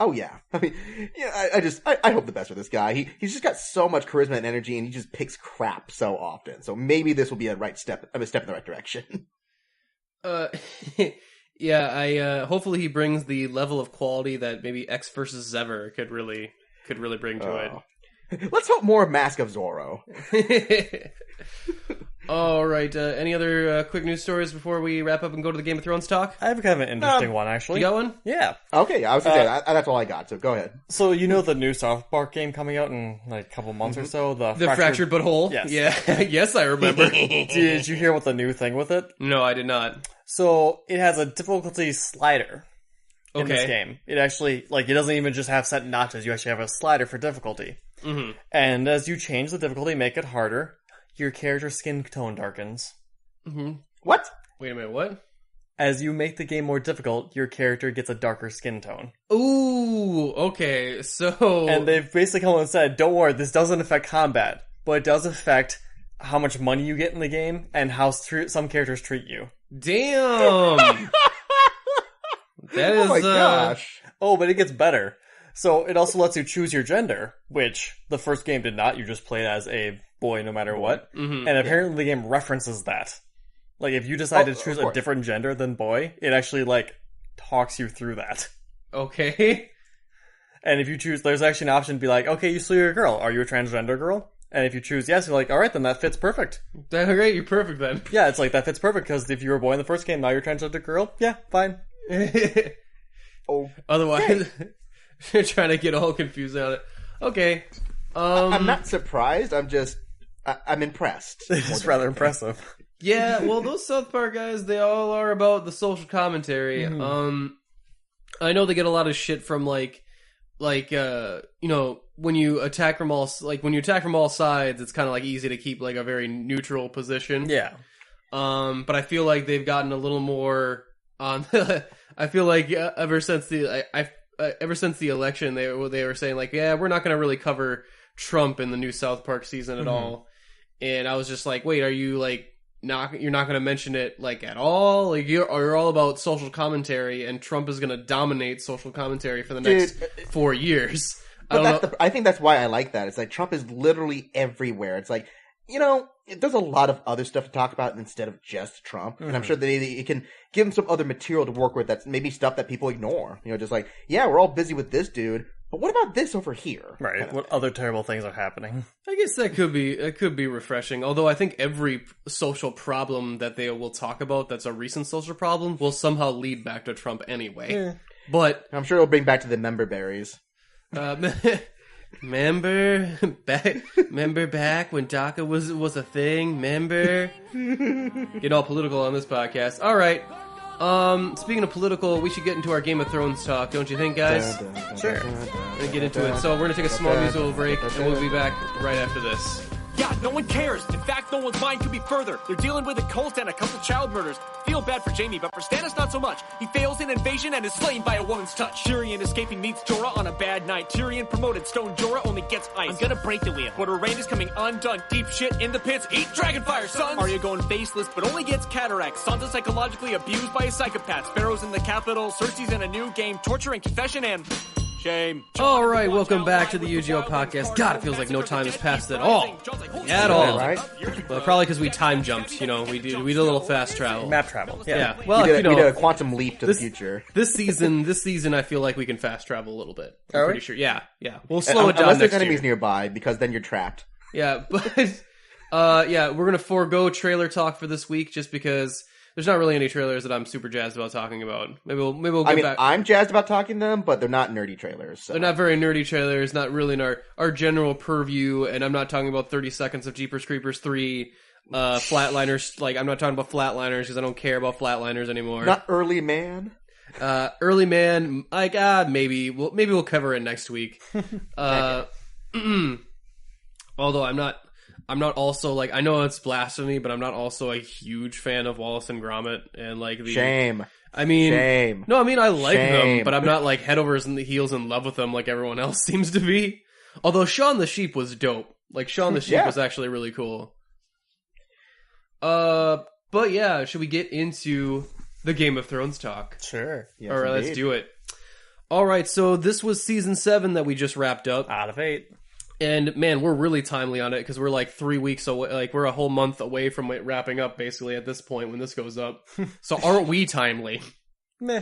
Oh yeah, I mean, yeah, I hope the best for this guy. He's just got so much charisma and energy, and he just picks crap so often. So maybe this will be a step in the right direction. Yeah, hopefully he brings the level of quality that maybe X versus Ever could really bring to it. Let's hope more Mask of Zorro. All right. Any other quick news stories before we wrap up and go to the Game of Thrones talk? I have kind of an interesting one, actually. You got one? Yeah. Okay, I was going to say, that's all I got, so go ahead. So, you know the new South Park game coming out in like a couple months or so? The Fractured But Whole? Yes. Yeah. Yes, I remember. Did you hear what the new thing with it? No, I did not. So, it has a difficulty slider in this game. It actually, like, it doesn't even just have set notches. You actually have a slider for difficulty. Mm-hmm. And as you change the difficulty, make it harder, your character's skin tone darkens. Mm-hmm. What? Wait a minute, what? As you make the game more difficult, your character gets a darker skin tone. Ooh, okay, so... And they've basically come and said, don't worry, this doesn't affect combat, but it does affect how much money you get in the game and how some characters treat you. Damn! That is, oh my gosh. Oh, but it gets better. So it also lets you choose your gender, which the first game did not. You just played as a boy no matter what. Mm-hmm. And apparently the game references that. Like, if you decide to choose a different gender than boy, it actually, like, talks you through that. Okay. And if you choose, there's actually an option to be like, okay, so you're a girl. Are you a transgender girl? And if you choose yes, you're like, alright, then that fits perfect. Great, you're perfect then. Yeah, it's like, that fits perfect, because if you were a boy in the first game, now you're a transgender girl. Yeah, fine. Oh. Otherwise, you're trying to get all confused on it. Okay. I'm not surprised, I'm impressed. It's just rather impressive. Yeah, well, those South Park guys, they all are about the social commentary. Mm-hmm. I know they get a lot of shit from like you know, when you attack from all sides, it's kind of like easy to keep like a very neutral position. Yeah. But I feel like they've gotten a little more on. I feel like ever since the election, they were saying like, yeah, we're not going to really cover Trump in the new South Park season at all. And I was just like, wait, are you like you're not going to mention it like at all? Like you're all about social commentary, and Trump is going to dominate social commentary for the next 4 years. But I think that's why I like that. It's like Trump is literally everywhere. It's like, there's a lot of other stuff to talk about instead of just Trump. And I'm sure that it can give him some other material to work with that's maybe stuff that people ignore. Just like, yeah, we're all busy with this dude, but what about this over here? Right. What other terrible things are happening? I guess it could be refreshing. Although I think every social problem that they will talk about that's a recent social problem will somehow lead back to Trump anyway. Yeah. But I'm sure it'll bring back to the member berries. Remember back when DACA was a thing? Remember? Get all political on this podcast. All right. Speaking of political, we should get into our Game of Thrones talk, don't you think, guys? Sure. We're gonna get into it. So we're gonna take a small musical break, and we'll be back right after this. Yeah, no one cares. In fact, no one's mind could be further. They're dealing with a cult and a couple child murders. Feel bad for Jaime, but for Stannis not so much. He fails in invasion and is slain by a woman's touch. Tyrion escaping meets Jorah on a bad night. Tyrion promoted, Stone Jorah only gets ice. I'm gonna break you, Liam. But her reign is coming undone. Deep shit in the pits. Eat dragonfire, sons! Arya going faceless, but only gets cataracts. Sansa psychologically abused by a psychopath. Sparrow's in the capital. Cersei's in a new game. Torture and confession and... shame. All right, welcome back to the UGO podcast. God, it feels like no time has passed at all. At all. Right? Well, probably because we time jumped. We did a little fast travel. Map travel. Yeah. Well, We did a quantum leap to the future. This season, I feel like we can fast travel a little bit. I'm Are we? pretty sure. Yeah. We'll slow it down Unless there's next enemies year. nearby, because then you're trapped. Yeah, but we're gonna forego trailer talk for this week just because there's not really any trailers that I'm super jazzed about talking about. Maybe we'll get back. I'm jazzed about talking them, but they're not nerdy trailers. So. They're not very nerdy trailers, not really in our general purview, and I'm not talking about 30 seconds of Jeepers Creepers 3, Flatliners. Like, I'm not talking about Flatliners because I don't care about Flatliners anymore. Not Early Man. Early Man, like, maybe we'll cover it next week. Although I'm not also, like, I know it's blasphemy, but I'm not also a huge fan of Wallace and Gromit and, like, the... Shame. I mean... Shame. No, I mean, I like them, Shame. but I'm not, like, head over heels in love with them like everyone else seems to be. Although Shaun the Sheep was dope. Like, Shaun the Sheep Yeah. was actually really cool. But yeah, should we get into the Game of Thrones talk? Sure. Yes, Alright, let's indeed. do it. Alright, so this was season 7 that we just wrapped up. Out of 8. And man, we're really timely on it because we're like 3 weeks away. Like we're a whole month away from it wrapping up, basically at this point when this goes up. So aren't we timely? Meh.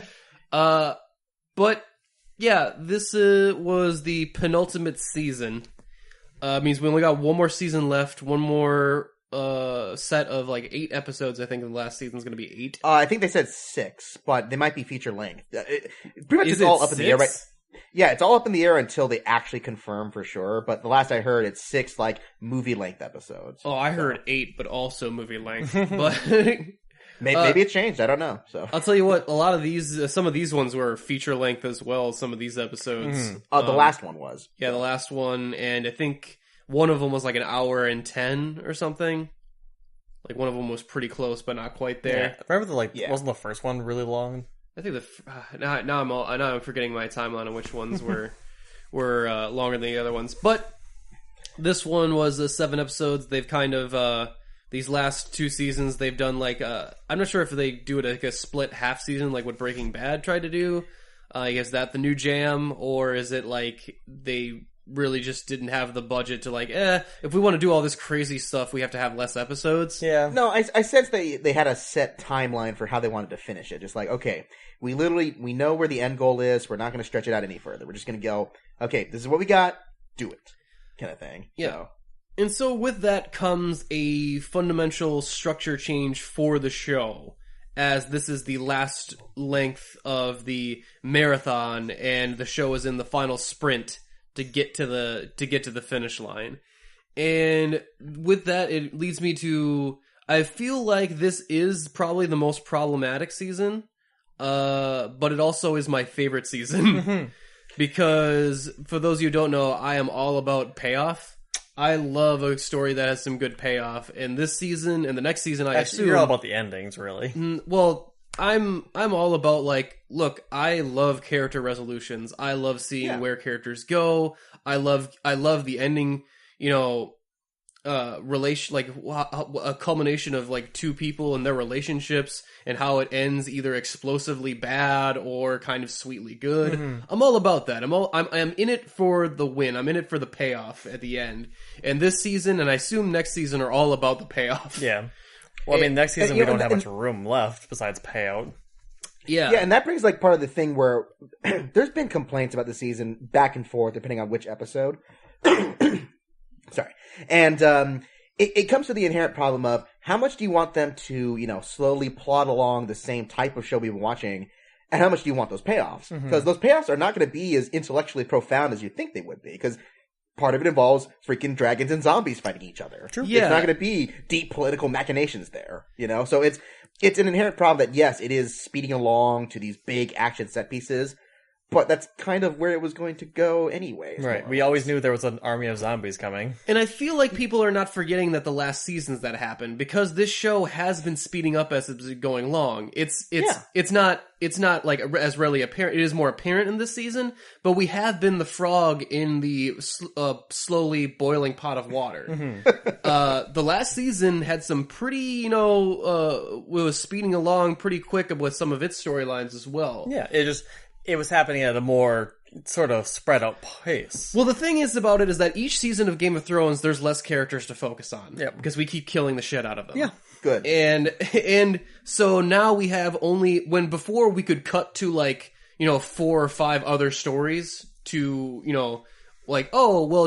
But yeah, this was the penultimate season. Means we only got one more season left. One more set of like 8 episodes. I think the last season's going to be 8. I think they said 6, but they might be feature length. Pretty much Is it's it all up in the air, right? 6? Yeah, it's all up in the air until they actually confirm for sure. But the last I heard, it's 6 like movie length episodes. Oh, I heard 8, but also movie length. But Maybe it changed. I don't know. So I'll tell you what, a lot of these, some of these ones were feature length as well. Some of these episodes. the last one was. Yeah, the last one, and I think one of them was like an hour and 10 or something. Like one of them was pretty close, but not quite there. Yeah. Remember wasn't the first one really long? I think now I'm forgetting my timeline on which ones were longer than the other ones. But this one was 7 episodes. They've kind of these last 2 seasons they've done like I'm not sure if they do it like a split half season like what Breaking Bad tried to do. Is that the new jam, or is it like they really just didn't have the budget to like, if we want to do all this crazy stuff, we have to have less episodes? Yeah. No, I sense they had a set timeline for how they wanted to finish it. Just like, okay, we know where the end goal is. We're not going to stretch it out any further. We're just going to go, okay, this is what we got. Do it. Kind of thing. Yeah. So. And so with that comes a fundamental structure change for the show, as this is the last length of the marathon and the show is in the final sprint to get to the finish line. And with that, it leads me to, I feel like this is probably the most problematic season, but it also is my favorite season. Because, for those of you who don't know, I am all about payoff. I love a story that has some good payoff. And this season, and the next season, I assume... You're all about the endings, really. Well, I'm all about, like, look, I love character resolutions. I love seeing where characters go. I love the ending, relation, like a culmination of like two people and their relationships and how it ends either explosively bad or kind of sweetly good. I'm all about that. I'm in it for the win. I'm in it for the payoff at the end. And this season, and I assume next season, are all about the payoff. Yeah. Well, I mean, next season we don't have much room left besides payout. Yeah. Yeah, and that brings like part of the thing where there's been complaints about the season back and forth depending on which episode. Sorry. And it comes to the inherent problem of how much do you want them to, slowly plod along the same type of show we've been watching, and how much do you want those payoffs? Because those payoffs are not going to be as intellectually profound as you think they would be, because part of it involves freaking dragons and zombies fighting each other. True. Yeah. It's not going to be deep political machinations there, So it's an inherent problem that, yes, it is speeding along to these big action set pieces, but that's kind of where it was going to go anyways. Right. We always knew there was an army of zombies coming. And I feel like people are not forgetting that the last seasons that happened, because this show has been speeding up as it's going along. It's not like as readily apparent. It is more apparent in this season, but we have been the frog in the slowly boiling pot of water. The last season had some pretty, was speeding along pretty quick with some of its storylines as well. Yeah, it was happening at a more sort of spread out pace. Well, the thing is about it is that each season of Game of Thrones, there's less characters to focus on. Yeah. Because we keep killing the shit out of them. Yeah. Good. And so now we have when before we could cut to 4 or 5 other stories to,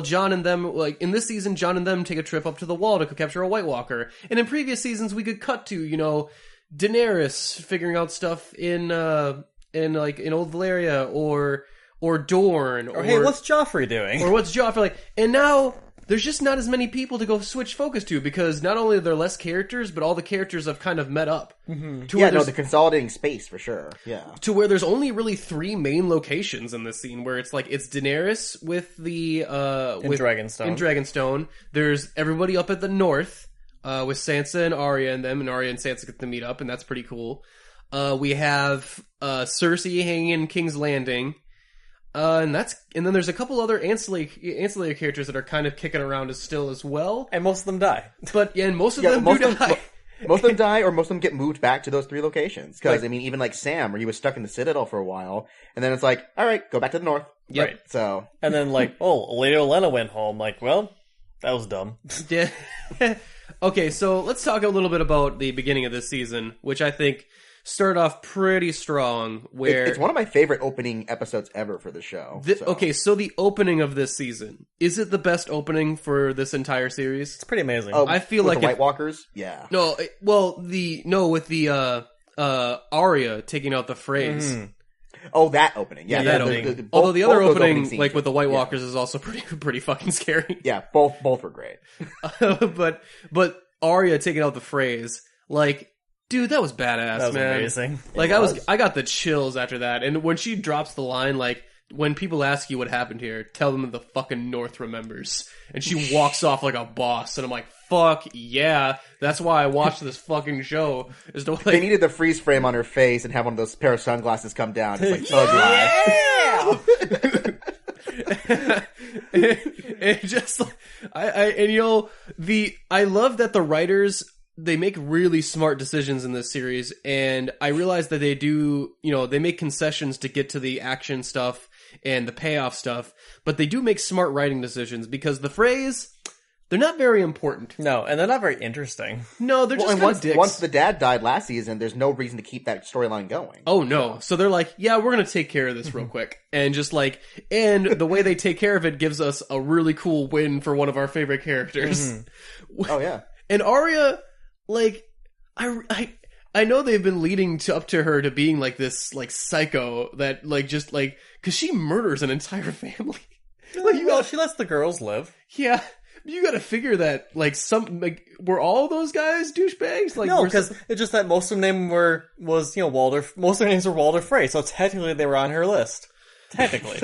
John and them, in this season, John and them take a trip up to the Wall to capture a White Walker. And in previous seasons, we could cut to, Daenerys figuring out stuff in Old Valyria or Dorne. Or hey, what's Joffrey doing? Or what's Joffrey and now there's just not as many people to go switch focus to, because not only are there less characters, but all the characters have kind of met up. The consolidating space for sure. Yeah. To where there's only really 3 main locations in this scene, where it's Daenerys with the in Dragonstone. In Dragonstone. There's everybody up at the north, with Sansa and Arya and them, and Arya and Sansa get to meet up, and that's pretty cool. We have Cersei hanging in King's Landing. And then there's a couple other ancillary characters that are kind of kicking around still as well. And most of them die. But and most of them do die. Most of them die, or most of them get moved back to those 3 locations. Because, even Sam, where he was stuck in the Citadel for a while, and then it's like, alright, go back to the north. Yep. Right. So. And then Lady Olenna went home. Well, that was dumb. Yeah. Okay, so let's talk a little bit about the beginning of this season, which I think started off pretty strong. Where it's one of my favorite opening episodes ever for the show. Okay, so the opening of this season, is it the best opening for this entire series? It's pretty amazing. I feel with like the White Walkers. Yeah. With the Arya taking out the phrase. Mm-hmm. Oh, that opening. Yeah, that opening. Although the other opening, with the White Walkers, is also pretty fucking scary. Yeah, both were great. but Arya taking out the phrase, dude, that was badass, that was man. Amazing. I got the chills after that. And when she drops the line, when people ask you what happened here, tell them that the fucking North remembers. And she walks off like a boss, and I'm like, fuck yeah, that's why I watched this fucking show. They needed the freeze frame on her face and have one of those pair of sunglasses come down, just thug life. I love that the writers, they make really smart decisions in this series, and I realize that they do, they make concessions to get to the action stuff and the payoff stuff, but they do make smart writing decisions, because the phrase, they're not very important. No, and they're not very interesting. No, they're just kind of dicks. Once the dad died last season, there's no reason to keep that storyline going. Oh, no. So they're like, yeah, we're going to take care of this real quick. And and the way they take care of it gives us a really cool win for one of our favorite characters. Mm-hmm. Oh, yeah. And Arya, I know they've been leading up to her to being this psycho that because she murders an entire family. She lets the girls live. Yeah. You gotta figure that, were all those guys douchebags? No, because it's just that most of them was Walder. Most of their names were Walder Frey, so technically they were on her list. Technically,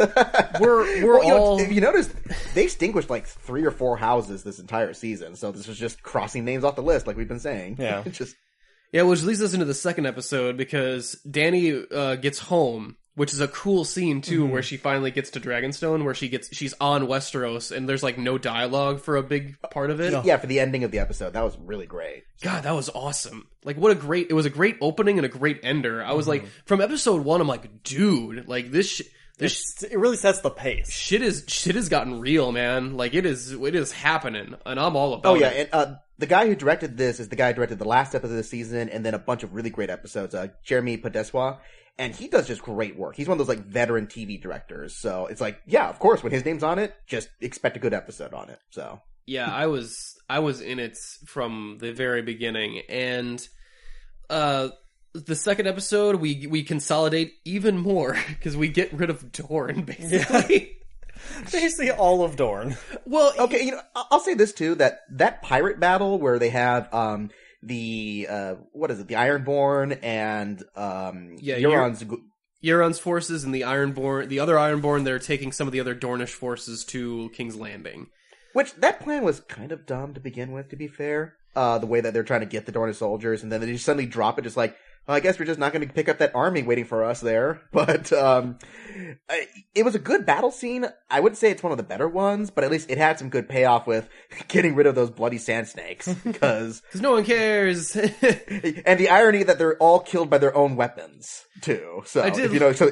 we're all. If you notice, they extinguished 3 or 4 houses this entire season, so this was just crossing names off the list, like we've been saying. Yeah, which leads us into the second episode, because Dany gets home which is a cool scene too, where she finally gets to Dragonstone, where she's on Westeros, and there's like no dialogue for a big part of it. Yeah, for the ending of the episode, that was really great. God, that was awesome. Like, it was a great opening and a great ender. I was like, from episode 1, I'm like, dude, like it really sets the pace. Shit has gotten real, man. Like, it is happening, and I'm all about it. And the guy who directed this is the guy who directed the last episode of the season, and then a bunch of really great episodes, Jeremy Podeswa. And he does just great work. He's one of those, like, veteran TV directors. So it's like, yeah, of course, when his name's on it, just expect a good episode on it. So. Yeah, I was in it from the very beginning. And the second episode, we consolidate even more, because we get rid of Dorne, basically. Yeah. Basically all of Dorne. Well, okay, I'll say this, too, that pirate battle where they have, the Ironborn and Euron's forces and the other Ironborn, they're taking some of the other Dornish forces to King's Landing. Which, that plan was kind of dumb to begin with, to be fair. The way that they're trying to get the Dornish soldiers, and then they just suddenly drop it, just like, well, I guess we're just not going to pick up that army waiting for us there. But it was a good battle scene. I wouldn't say it's one of the better ones, but at least it had some good payoff with getting rid of those bloody sand snakes. Because no one cares. And the irony that they're all killed by their own weapons, too. So, I did, if you know, so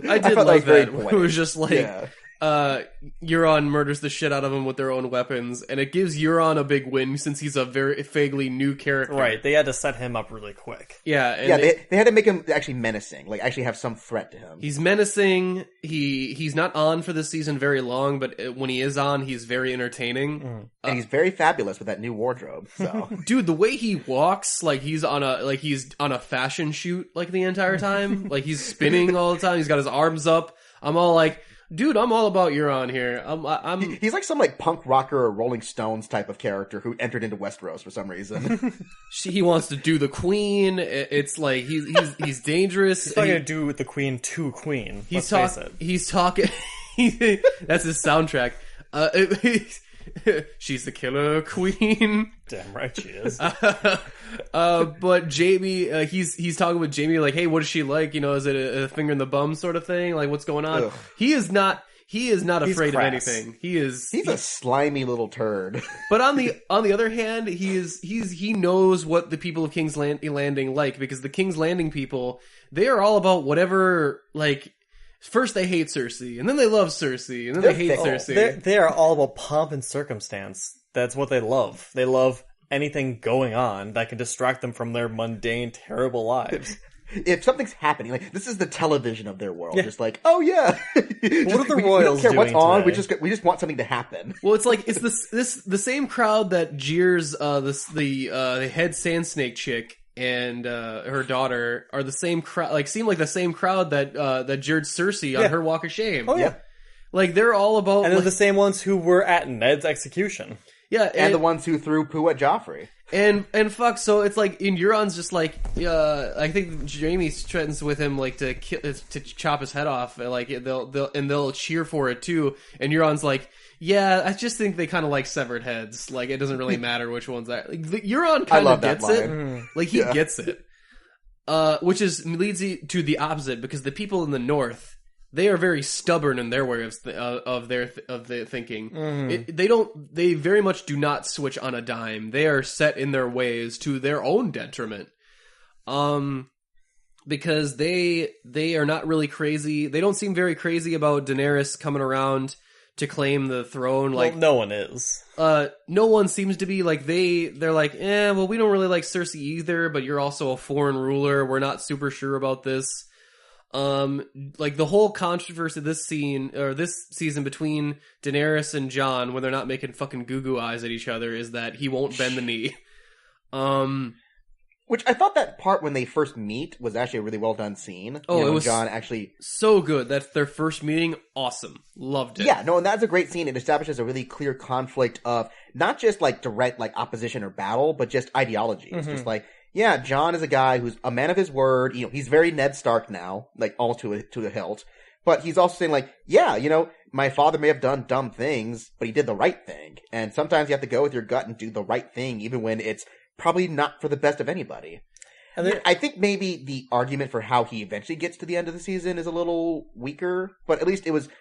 I did like that. It was just like... Yeah. Euron murders the shit out of them with their own weapons, and it gives Euron a big win since he's a very vaguely new character. Right, they had to set him up really quick. Yeah, and they had to make him actually menacing, like actually have some threat to him. He's menacing. He's not on for this season very long, but when he is on, he's very entertaining. And he's very fabulous with that new wardrobe. So, dude, the way he walks, like he's on a fashion shoot, like the entire time, like he's spinning all the time. He's got his arms up. I'm all like, dude, I'm all about Euron here. He's like some like punk rocker or Rolling Stones type of character who entered into Westeros for some reason. He wants to do the queen. It's like he's dangerous. He's not going to do with the queen to queen. He's talking. That's his soundtrack. She's the killer queen. Damn right she is. But Jamie, he's talking with Jamie like, hey, what is she like? You know, is it a finger in the bum sort of thing? Like, what's going on? Ugh. He is not afraid of anything. He's a slimy little turd. But on the other hand, he knows what the people of King's Landing like, because the King's Landing people, they are all about whatever, like, first they hate Cersei, and then they love Cersei, and then they hate Cersei. They are all about pomp and circumstance. That's what they love. They love anything going on that can distract them from their mundane, terrible lives. If something's happening, like, this is the television of their world. Yeah. Just like, oh yeah, what are the royals doing? We don't care what's on. Today? We just want something to happen. Well, it's like it's the same crowd that jeers the head sand snake chick and her daughter are the same crowd. Like, seem like the same crowd that jeered Cersei on her walk of shame. Oh yeah, like they're all about, and they're the same ones who were at Ned's execution. Yeah, and the ones who threw poo at Joffrey. And fuck, so it's like, in Euron's just like, I think Jaime threatens with him like to chop his head off, like they'll cheer for it too. And Euron's like, yeah, I just think they kind of like severed heads. Like, it doesn't really matter which ones that. Like, Euron kind of gets it. Like, he gets it. Which leads to the opposite, because the people in the North, they are very stubborn in their way of their thinking. They very much do not switch on a dime. They are set in their ways to their own detriment. Because they are not really crazy. They don't seem very crazy about Daenerys coming around to claim the throne. Like, well, no one is. No one seems to be. Like, they're like, well, we don't really like Cersei either, but you're also a foreign ruler. We're not super sure about this. Like, the whole controversy this season between Daenerys and Jon, when they're not making fucking goo-goo eyes at each other, is that he won't bend the knee. Which I thought that part when they first meet was actually a really well done scene. Oh, it was Jon actually so good. That's their first meeting. Awesome. Loved it. Yeah, no, and that's a great scene. It establishes a really clear conflict of not just like direct like opposition or battle, but just ideology. It's just like, yeah, Jon is a guy who's a man of his word. You know, he's very Ned Stark now, like all to a hilt. But he's also saying like, yeah, you know, my father may have done dumb things, but he did the right thing. And sometimes you have to go with your gut and do the right thing, even when it's probably not for the best of anybody. And I think maybe the argument for how he eventually gets to the end of the season is a little weaker, but at least it wasn't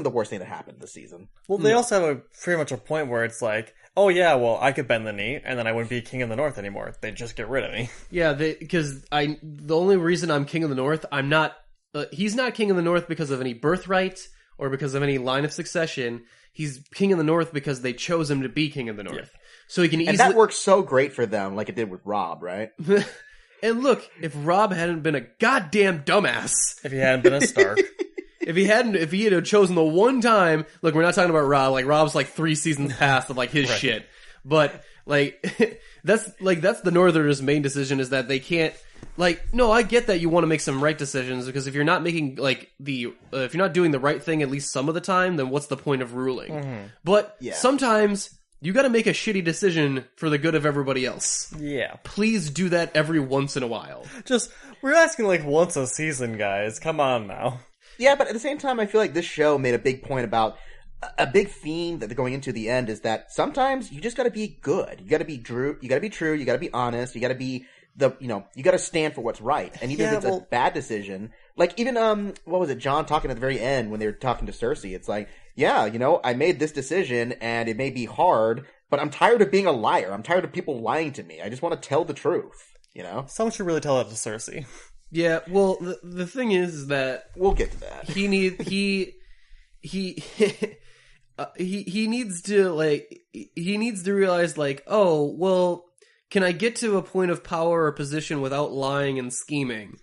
the worst thing that happened this season. Well, they also have pretty much a point where it's like, oh yeah, well, I could bend the knee, and then I wouldn't be King of the North anymore. They'd just get rid of me. Yeah, because the only reason I'm King of the North, I'm not. He's not King of the North because of any birthright or because of any line of succession. He's King of the North because they chose him to be King of the North. Yeah. So he can easily... And that works so great for them, like it did with Rob, right? And look, if Rob hadn't been a goddamn dumbass... If he hadn't been a Stark... If he had chosen the one time... Look, we're not talking about Rob. Like, Rob's like 3 seasons past of like his shit. But, like, that's the Northerners' main decision is that they can't... Like, no, I get that you want to make some right decisions, because if you're not making, like, if you're not doing the right thing at least some of the time, then what's the point of ruling? Mm-hmm. But sometimes you gotta make a shitty decision for the good of everybody else. Yeah. Please do that every once in a while. We're asking like once a season, guys. Come on now. Yeah, but at the same time, I feel like this show made a big point about a big theme that they're going into the end is that sometimes you just gotta be good. You gotta be true, you gotta be honest, you gotta be you gotta stand for what's right. And even if it's a bad decision, like even, what was it, John talking at the very end when they were talking to Cersei, it's like, yeah, I made this decision and it may be hard, but I'm tired of being a liar. I'm tired of people lying to me. I just want to tell the truth, Someone should really tell that to Cersei. Yeah, well, the thing is that... We'll get to that. He needs to realize, like, oh, well... Can I get to a point of power or position without lying and scheming?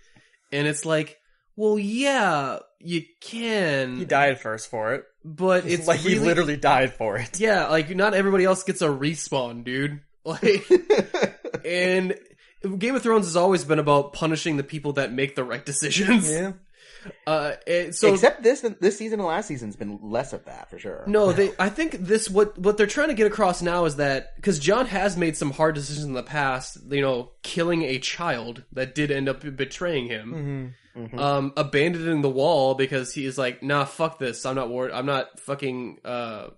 And it's like, well, yeah, you can. He died first for it. But it's like he literally died for it. Yeah, like not everybody else gets a respawn, dude. Like, and Game of Thrones has always been about punishing the people that make the right decisions. Yeah. Except this season and last season's been less of that for sure. No, I think what they're trying to get across now is that because Jon has made some hard decisions in the past, killing a child that did end up betraying him, abandoning the wall because he is like, nah, fuck this, I'm not fucking head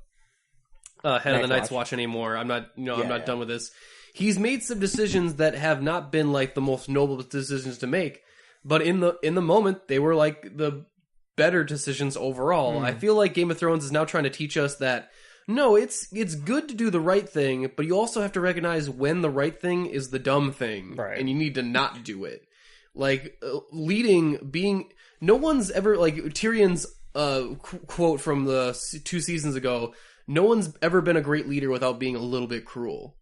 of the Night's Watch anymore. I'm not, I'm not done with this. He's made some decisions that have not been like the most noble decisions to make. But in the moment, they were like the better decisions overall. I feel like Game of Thrones is now trying to teach us that no, it's good to do the right thing, but you also have to recognize when the right thing is the dumb thing, right? And you need to not do it. Like no one's ever like Tyrion's quote from the 2 seasons ago. No one's ever been a great leader without being a little bit cruel,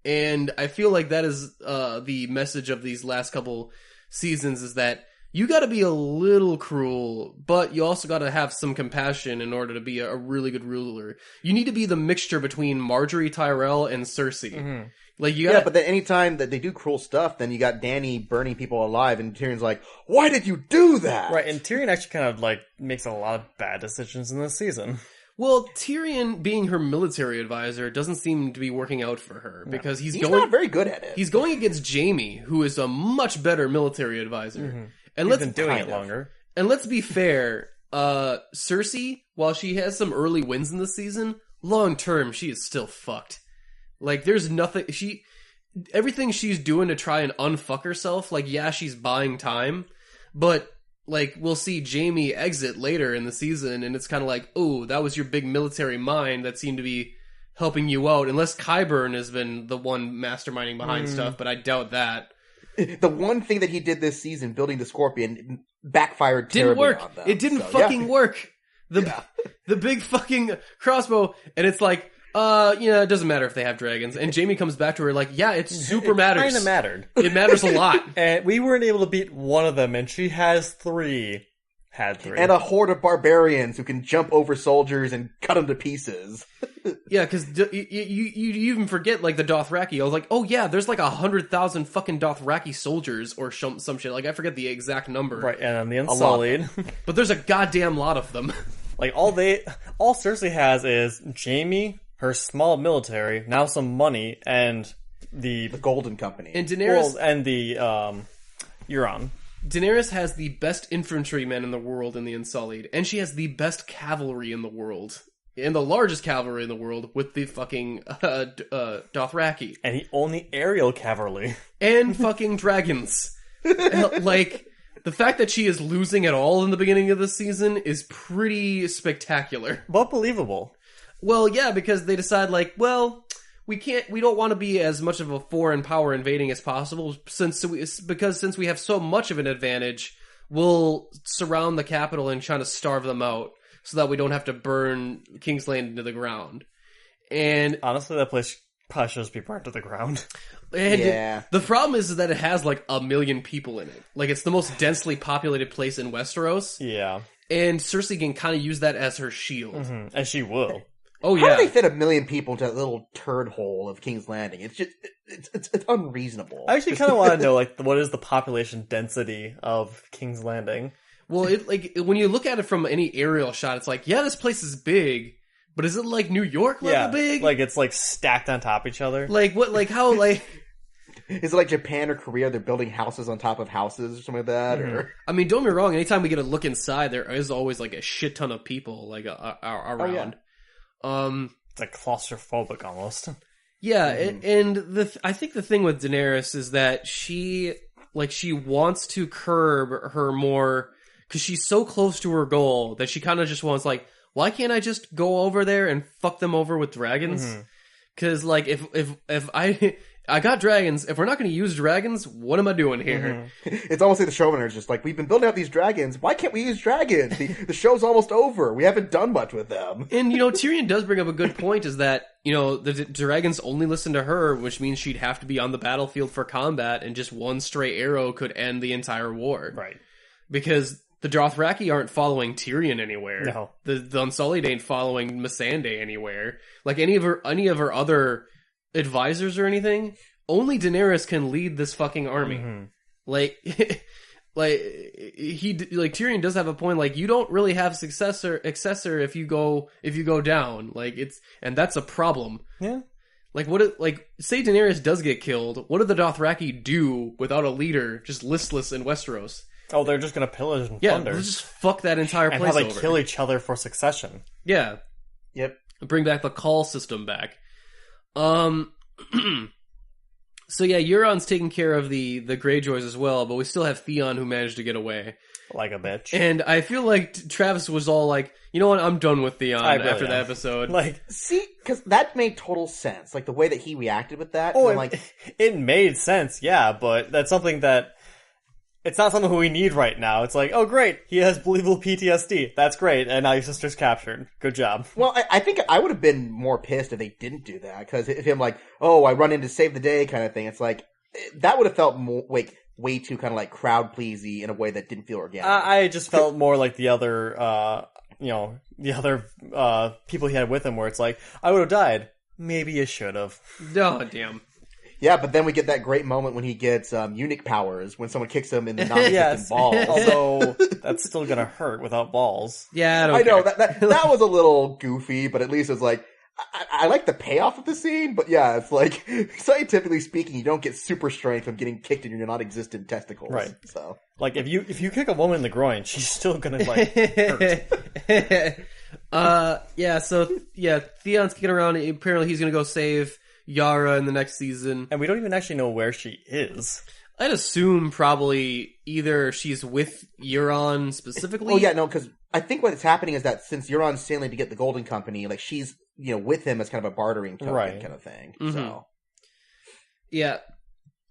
and I feel like that is the message of these last couple seasons is that you got to be a little cruel, but you also got to have some compassion in order to be a really good ruler. You need to be the mixture between Marjorie Tyrell and Cersei. Mm-hmm. Like you but then anytime that they do cruel stuff, then you got Dany burning people alive, and Tyrion's like, "Why did you do that?" Right, and Tyrion actually kind of like makes a lot of bad decisions in this season. Well, Tyrion being her military advisor doesn't seem to be working out for her because he's not very good at it. He's going against Jaime, who is a much better military advisor. Mm-hmm. And he's been doing it longer. And let's be fair, Cersei, while she has some early wins in this season, long term she is still fucked. Like there's nothing everything she's doing to try and unfuck herself, like yeah, she's buying time, but like, we'll see Jaime exit later in the season, and it's kind of like, oh, that was your big military mind that seemed to be helping you out. Unless Qyburn has been the one masterminding behind stuff, but I doubt that. The one thing that he did this season, building the Scorpion, backfired terribly. Didn't work. On them, it didn't work. The big fucking crossbow, and it's like, it doesn't matter if they have dragons. And Jaime comes back to her like, yeah, it super matters. It kind of mattered. It matters a lot. And we weren't able to beat one of them, and she has 3. Had 3. And a horde of barbarians who can jump over soldiers and cut them to pieces. Yeah, because you even forget, like, the Dothraki. I was like, oh yeah, there's like 100,000 fucking Dothraki soldiers or some shit. Like, I forget the exact number. Right, and the Unsullied. But there's a goddamn lot of them. Like, all Cersei has is Jaime, her small military, now some money, and the Golden Company. And Daenerys... and the, Euron. Daenerys has the best infantrymen in the world in the Unsullied, and she has the best cavalry in the world. and the largest cavalry in the world with the fucking Dothraki. And he only aerial cavalry. And fucking dragons. Like, the fact that she is losing at all in the beginning of the season is pretty spectacular. But believable. Well, yeah, because they decide, like, well, we don't want to be as much of a foreign power invading as possible, since we have so much of an advantage, we'll surround the capital and try to starve them out, so that we don't have to burn King's Landing to the ground. And honestly, that place probably should just be burnt to the ground. And the problem is that it has like 1 million people in it. Like, it's the most densely populated place in Westeros. Yeah. And Cersei can kind of use that as her shield. Mm-hmm. And she will. Oh, How yeah. do they fit 1 million people into that little turd hole of King's Landing? It's just, it's unreasonable. I actually kind of want to know, like, what is the population density of King's Landing? Well, when you look at it from any aerial shot, it's like, yeah, this place is big, but is it like New York level big? Like, it's like stacked on top of each other. Like, what, like, how, like... Is it like Japan or Korea? They're building houses on top of houses or something like that? Mm-hmm. Or I mean, don't get me wrong, anytime we get a look inside, there is always like a shit ton of people, like, around. It's like claustrophobic almost. Yeah, and I think the thing with Daenerys is that she wants to curb her more, because she's so close to her goal that she kind of just wants, like, why can't I just go over there and fuck them over with dragons? Because, like, if I got dragons, if we're not going to use dragons, what am I doing here? It's almost like the showrunners just like, we've been building up these dragons. Why can't we use dragons? The show's almost over. We haven't done much with them. And, Tyrion does bring up a good point, is that, the dragons only listen to her, which means she'd have to be on the battlefield for combat, and just one stray arrow could end the entire war. Right. Because the Dothraki aren't following Tyrion anywhere. No. The Unsullied ain't following Missandei anywhere. Like, any of her other advisors or anything, only Daenerys can lead this fucking army. Like, Tyrion does have a point, like, you don't really have successor if you go down. Like, and that's a problem. Yeah. Like, say Daenerys does get killed, what do the Dothraki do without a leader, just listless in Westeros? Oh, they're just gonna pillage and Yeah, plunder. they'll just fuck that entire and place how they over. kill each other for succession. Yeah. Yep. Bring back the call system back. So yeah, Euron's taking care of the Greyjoys as well, but we still have Theon who managed to get away. Like a bitch. And I feel like Travis was all like, you know what, I'm done with Theon after that episode. Like, See, because that made total sense. Like, the way that he reacted with that. oh, I'm like, it made sense, yeah, but that's something that... It's not something we need right now. It's like, oh great, he has believable PTSD. That's great, and now your sister's captured. Good job. well, I think I would have been more pissed if they didn't do that. Because if him like, oh, I run in to save the day kind of thing, it's like, that would have felt more, like, way too kind of like crowd pleasy in a way that didn't feel organic. I just felt more like the other, people he had with him, where it's like, I would have died. Maybe you should have. Oh, damn. Yeah, but then we get that great moment when he gets eunuch powers, when someone kicks him in the non-existent balls. Although, that's still gonna hurt without balls. Yeah, I know, that was a little goofy, but at least it was like, I like the payoff of the scene, but yeah, it's like, scientifically speaking, you don't get super strength from getting kicked in your non-existent testicles. Right. So, Like, if you kick a woman in the groin, she's still gonna, like, hurt. Theon's kicking around. Apparently he's gonna go save Yara in the next season. And we don't even actually know where she is. I'd assume probably either she's with Euron specifically. oh yeah, no, because I think what's happening is that since Euron's sailing to get the Golden Company, like, she's, with him as kind of a bartering token Right. kind of thing. Mhm. So, Yeah.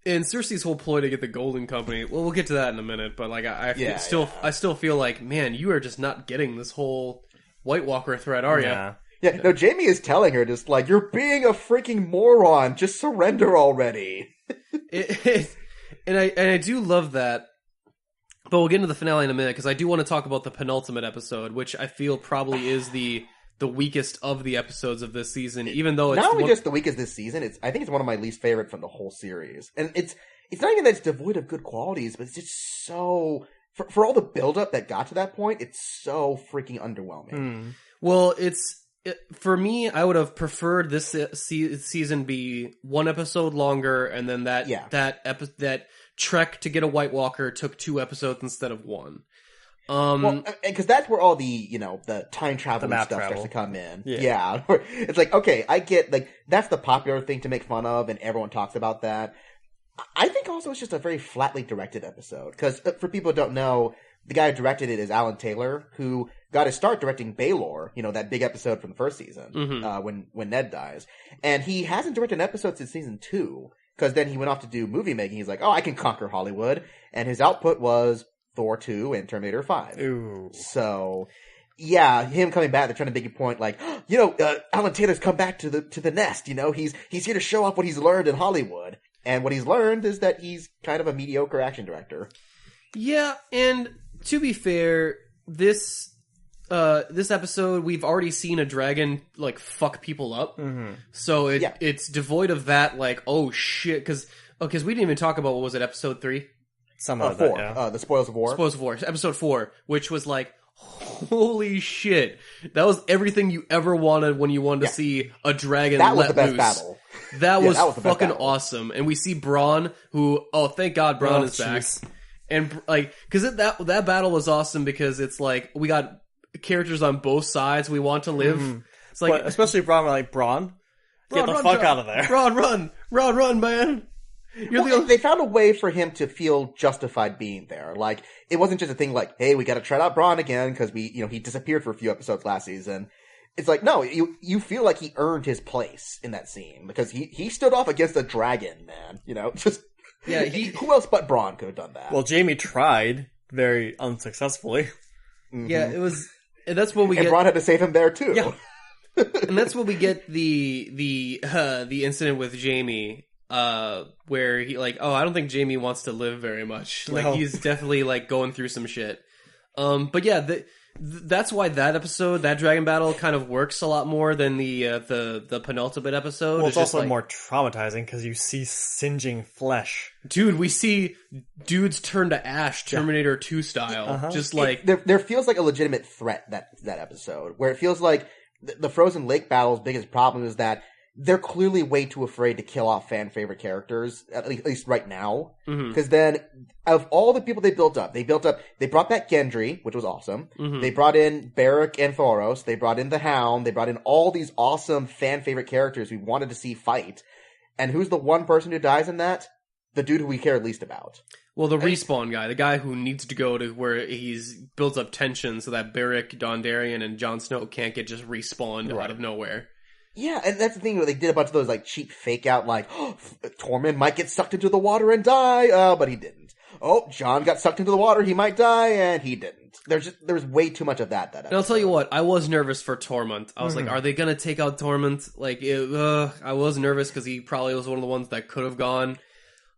And Cersei's whole ploy to get the Golden Company, well, we'll get to that in a minute, but like, I still feel like, man, you are just not getting this whole White Walker threat, are you? Yeah. yeah, no, Jaime is telling her just like, you're being a freaking moron, just surrender already. And I do love that, but we'll get into the finale in a minute, because I do want to talk about the penultimate episode, which I feel probably is the weakest of the episodes of this season, even though it's Not only just the weakest this season, I think it's one of my least favorite from the whole series. And it's not even that it's devoid of good qualities, but it's just so, for all the build-up that got to that point, it's so freaking underwhelming. Well, for me, I would have preferred this season be one episode longer, and then that trek to get a White Walker took 2 episodes instead of 1. Well, because that's where all the, the time travel map stuff travel. starts to come in. Yeah. It's like, okay, I get, like, that's the popular thing to make fun of, and everyone talks about that. I think also it's just a very flatly directed episode. Because for people who don't know, the guy who directed it is Alan Taylor, who got his start directing Baylor, that big episode from the first season, when Ned dies. And he hasn't directed an episode since season 2, because then he went off to do movie making. He's like, oh, I can conquer Hollywood. And his output was Thor 2 and Terminator 5. Ooh. So, yeah, him coming back, they're trying to make a point like, Alan Taylor's come back to the nest, he's here to show off what he's learned in Hollywood. And what he's learned is that he's kind of a mediocre action director. Yeah, and to be fair, this episode, we've already seen a dragon, like, fuck people up. Mm-hmm. So it's devoid of that, like, oh shit, because we didn't even talk about, what was it, episode 3? Some of 4. that, yeah. The Spoils of War. Spoils of War, episode 4, which was like, holy shit. That was everything you ever wanted when you wanted to see a dragon that was let the best loose. Battle. That was the best fucking battle. awesome. And we see Braun, who, thank God Braun is back. And, like, because that battle was awesome because it's like, we got characters on both sides we want to live. Mm-hmm. It's like, but especially Braun, get the fuck out of there. Braun, run, man. They found a way for him to feel justified being there. Like, it wasn't just a thing like, hey, we gotta try out Braun again because he disappeared for a few episodes last season. It's like, no, you feel like he earned his place in that scene because he stood off against a dragon, man. Yeah, who else but Braun could have done that? Well, Jamie tried very unsuccessfully. Mm-hmm. Yeah, it was. And that's when we get. Braun had to save him there too. Yeah. And that's when we get the incident with Jamie, where he I don't think Jamie wants to live very much. Like, no. He's definitely like going through some shit. But yeah, that's why that episode, that dragon battle, kind of works a lot more than the penultimate episode. Well, it's also more traumatizing because you see singeing flesh. Dude, we see dudes turn to ash, Terminator 2 style. Uh-huh. Just like there feels like a legitimate threat that episode, where it feels like the Frozen Lake battle's biggest problem is that they're clearly way too afraid to kill off fan favorite characters, at least right now. Because then, of all the people they brought back Gendry, which was awesome. Mm-hmm. They brought in Beric and Thoros. They brought in the Hound. They brought in all these awesome fan favorite characters we wanted to see fight. And who's the one person who dies in that? The dude who we care least about. Well, the respawn guy, the guy who needs to go to where he's built up tension so that Beric, Dondarrion, and Jon Snow can't get just respawned out of nowhere. Yeah, and that's the thing, where they did a bunch of those, like, cheap fake out, like, Tormund might get sucked into the water and die, but he didn't. Oh, Jon got sucked into the water, he might die, and he didn't. There's way too much of that episode. And I'll tell you what, I was nervous for Tormund. I was like, are they gonna take out Tormund? Like, I was nervous because he probably was one of the ones that could have gone.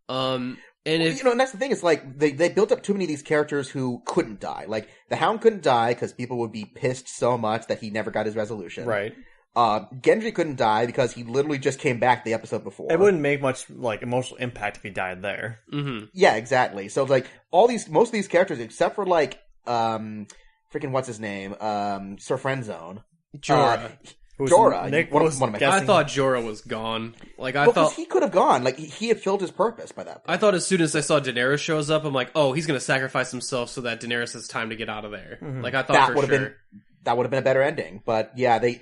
And that's the thing, it's like, they built up too many of these characters who couldn't die. Like, the Hound couldn't die because people would be pissed so much that he never got his resolution. Right. Gendry couldn't die because he literally just came back the episode before. It wouldn't make much, like, emotional impact if he died there. Mm-hmm. Yeah, exactly. So, like, most of these characters, except for, like, freaking what's his name? Sir Friendzone. Jorah. Jorah. Nick one was of my I thought Jorah was gone. Like, I because thought he could have gone. Like, he had filled his purpose by that point. I thought as soon as I saw Daenerys shows up, I'm like, oh, he's gonna sacrifice himself so that Daenerys has time to get out of there. Mm-hmm. Like, I thought that would have been a better ending. But yeah, they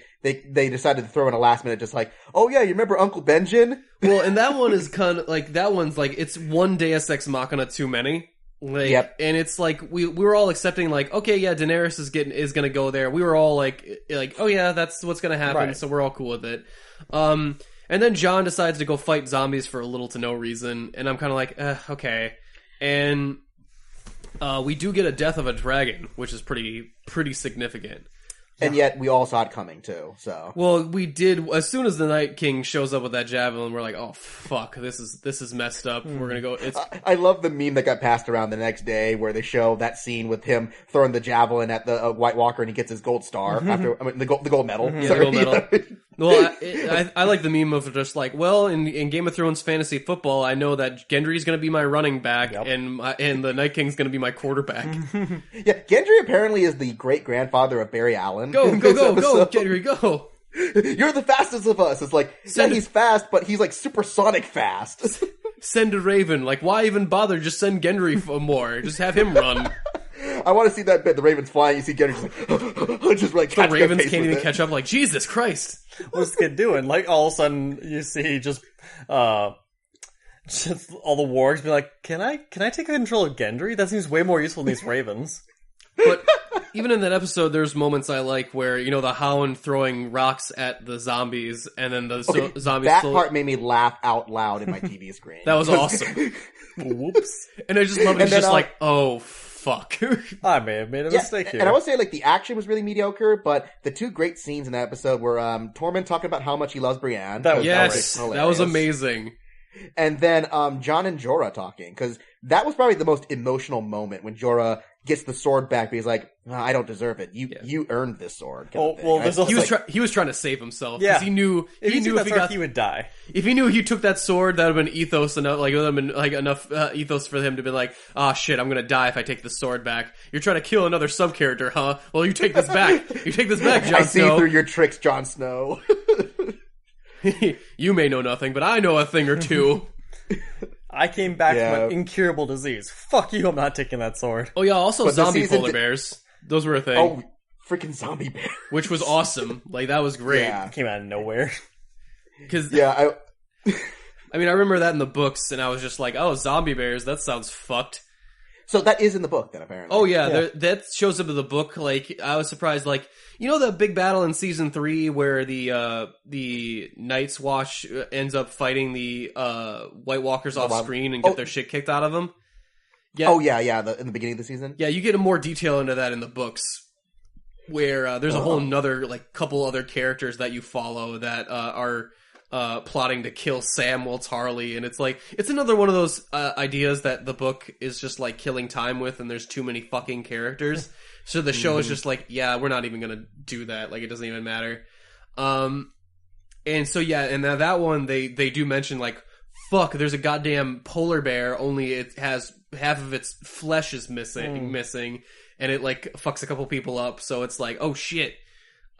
decided to throw in a last minute, just like, oh yeah, you remember Uncle Benjen? Well, and that one is kind of like, that one's like, it's one Deus Ex Machina too many. Like, yep. And it's like, we were all accepting, like, okay, yeah, Daenerys is gonna go there. We were all like, oh yeah, that's what's gonna happen, right. So we're all cool with it. And then Jon decides to go fight zombies for a little to no reason, and I'm kind of like, okay. And we do get a death of a dragon, which is pretty significant. And yet, we all saw it coming, too, so. Well, we did, as soon as the Night King shows up with that javelin, we're like, oh, fuck, this is messed up, We're gonna go, I love the meme that got passed around the next day, where they show that scene with him throwing the javelin at the White Walker, and he gets his gold star, the gold medal. Yeah, the gold medal. Well, I like the meme of just like, well, in Game of Thrones fantasy football, I know that Gendry's going to be my running back, yep. and the Night King's going to be my quarterback. Yeah, Gendry apparently is the great-grandfather of Barry Allen. Go, Gendry, go! You're the fastest of us. It's like, he's fast, but he's like supersonic fast. Send a Raven. Like, why even bother? Just send Gendry for more. Just have him run. I want to see that bit. The Raven's flying. You see Gendry just like The Ravens can't even catch up. Like, Jesus Christ. What's this kid doing? Like, all of a sudden, you see just all the wargs be like, can I take control of Gendry? That seems way more useful than these Ravens. But even in that episode, there's moments I like where, the Hound throwing rocks at the zombies, and then the zombies... That part made me laugh out loud in my TV screen. That was awesome. Whoops. And I just love it. It's just like, oh, fuck. I may have made a mistake here. And I would say, like, the action was really mediocre, but the two great scenes in that episode were Tormund talking about how much he loves Brienne. That was amazing. And then Jon and Jorah talking, because that was probably the most emotional moment when Jorah gets the sword back, but he's like, I don't deserve it. You earned this sword. He was trying to save himself. Yeah. He knew he would die. If he knew he took that sword, that would have been ethos enough. Like, it would have been like enough ethos for him to be like, shit, I'm gonna die if I take the sword back. You're trying to kill another sub character, huh? Well, you take this back. You take this back, Jon Snow. I see through your tricks, Jon Snow. You may know nothing, but I know a thing or two. I came back from an incurable disease. Fuck you, I'm not taking that sword. Oh yeah, also zombie polar bears. Those were a thing. Oh, freaking zombie bears. Which was awesome. Like, that was great. Yeah. It came out of nowhere. I remember that in the books, and I was just like, oh, zombie bears, that sounds fucked. So that is in the book, then, apparently. Oh, yeah. That shows up in the book. Like, I was surprised, like, the big battle in Season 3 where the Night's Watch ends up fighting the White Walkers off screen and get their shit kicked out of them? Yeah. Oh, yeah, in the beginning of the season? Yeah, you get more detail into that in the books, where there's a whole nother, like, couple other characters that you follow that are plotting to kill Samwell Tarly, and it's like, it's another one of those ideas that the book is just like killing time with, and there's too many fucking characters. So the show is just like, yeah, we're not even gonna do that. Like, it doesn't even matter. And so yeah, and now that one they do mention like, fuck, there's a goddamn polar bear, only it has half of its flesh is missing, and it like fucks a couple people up. So it's like, oh shit.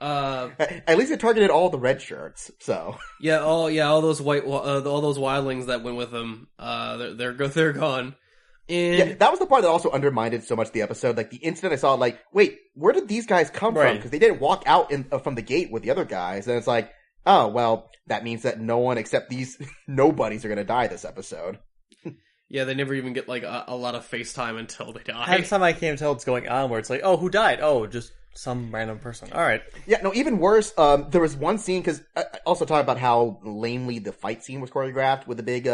At least it targeted all the red shirts. So all those all those wildlings that went with them, they're gone. And yeah, that was the part that also undermined so much the episode. Like, the instant I saw, like, wait, where did these guys come from? Because they didn't walk out from the gate with the other guys, and it's like, oh, well, that means that no one except these nobodies are going to die this episode. Yeah, they never even get like a lot of FaceTime until they die. Every time I can't tell what's going on, where it's like, oh, who died? Oh, just some random person. All right. Yeah, no, even worse, there was one scene, because I also talk about how lamely the fight scene was choreographed with the big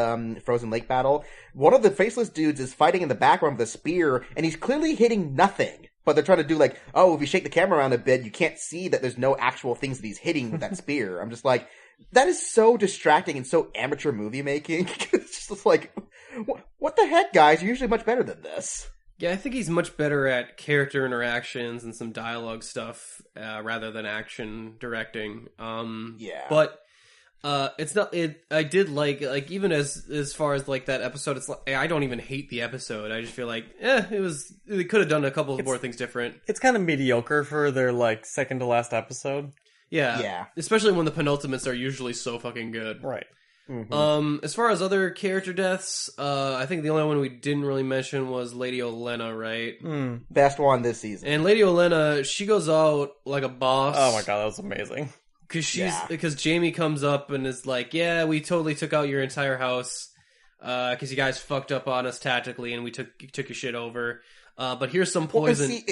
frozen lake battle. One of the faceless dudes is fighting in the background with a spear, and he's clearly hitting nothing. But they're trying to do like, oh, if you shake the camera around a bit, you can't see that there's no actual things that he's hitting with that spear. I'm just like, that is so distracting and so amateur movie making. It's just like, what the heck, guys? You're usually much better than this. Yeah, I think he's much better at character interactions and some dialogue stuff rather than action directing. But it's not. I did like even as far as like that episode. It's like, I don't even hate the episode. I just feel like they could have done a couple of more things different. It's kind of mediocre for their like second to last episode. Yeah, especially when the penultimates are usually so fucking good. Right. Mm-hmm. As far as other character deaths, I think the only one we didn't really mention was Lady Olenna, right? Best one this season. And Lady Olenna, she goes out like a boss. Oh my god, that was amazing. Because Jaime comes up and is like, yeah, we totally took out your entire house, because you guys fucked up on us tactically, and we took your shit over. But here's some poison.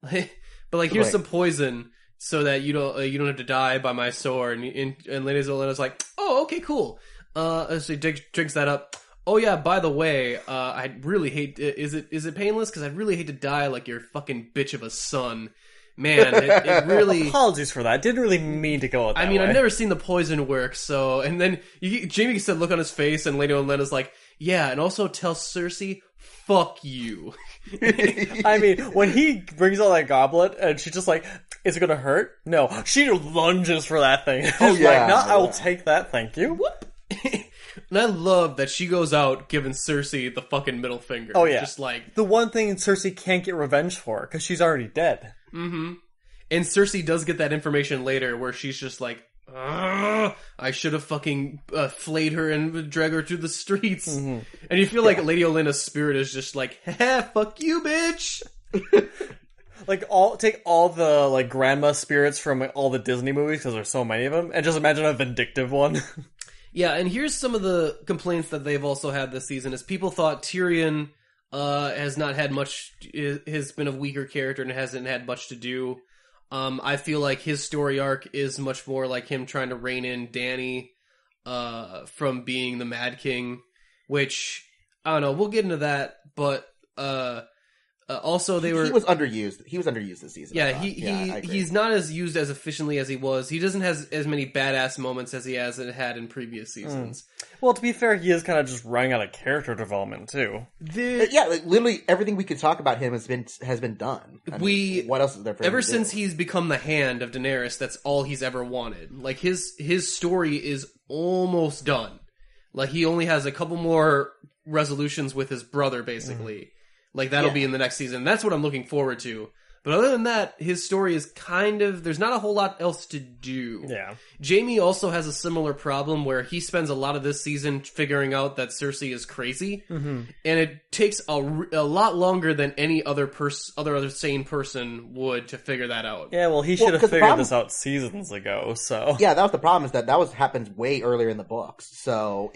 Here's some poison so that you don't have to die by my sword. And Lady Olenna's like, oh, okay, cool. So he drinks that up. Oh yeah, by the way, I really hate. Is it painless? Because I'd really hate to die like your fucking bitch of a son. Man, it really... Apologies for that. Didn't really mean to go with that I mean, way. I've never seen the poison work, so... And then Jaime gets that look on his face, and Lady Olenna's like, yeah, and also tell Cersei, fuck you. I mean, when he brings out that goblet, and she's just like, is it gonna hurt? No. She lunges for that thing. Oh, yeah. I will take that, thank you. Whoop. And I love that she goes out giving Cersei the fucking middle finger. Oh, yeah. Just like... The one thing Cersei can't get revenge for, because she's already dead. Mm-hmm. And Cersei does get that information later where she's just like, I should have fucking flayed her and drag her through the streets. Mm-hmm. And you feel like Lady Olenna's spirit is just like, fuck you, bitch! Like, take all the, like, grandma spirits from all the Disney movies, because there's so many of them, and just imagine a vindictive one. Yeah, and here's some of the complaints that they've also had this season, is people thought Tyrion has not had much, has been a weaker character and hasn't had much to do. I feel like his story arc is much more like him trying to rein in Dany from being the Mad King, which, I don't know, we'll get into that, but also he was underused. He was underused this season. Yeah, he's not as used as efficiently as he was. He doesn't have as many badass moments as he has had in previous seasons. Well, to be fair, he is kind of just running out of character development too. Like, literally everything we could talk about him has been done. I mean, what else is there for him ever to do? since he's become the hand of Daenerys, that's all he's ever wanted. Like his story is almost done. Like he only has a couple more resolutions with his brother, basically. Like, that'll be in the next season. That's what I'm looking forward to. But other than that, his story is kind of... There's not a whole lot else to do. Yeah. Jaime also has a similar problem where he spends a lot of this season figuring out that Cersei is crazy. Mm-hmm. And it takes a lot longer than any other sane person would to figure that out. Yeah, well, he should have figured this out seasons ago, so... Yeah, that was the problem, is that happens way earlier in the books. So,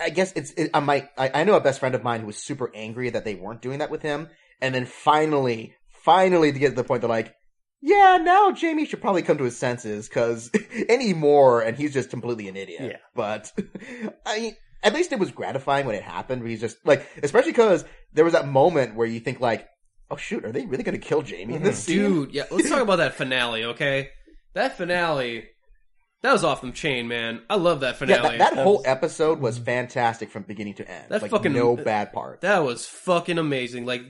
I guess I know a best friend of mine who was super angry that they weren't doing that with him, and then finally to get to the point they're like, yeah, now Jaime should probably come to his senses, because anymore, and he's just completely an idiot. Yeah. But, I mean, at least it was gratifying when it happened, where he's just, like, especially because there was that moment where you think, like, oh shoot, are they really going to kill Jaime in this scene? Dude, yeah, let's talk about that finale, okay? That finale... That was off the chain, man. I love that finale. Yeah, that whole episode was fantastic from beginning to end. That like, fucking no bad part. That was fucking amazing. Like,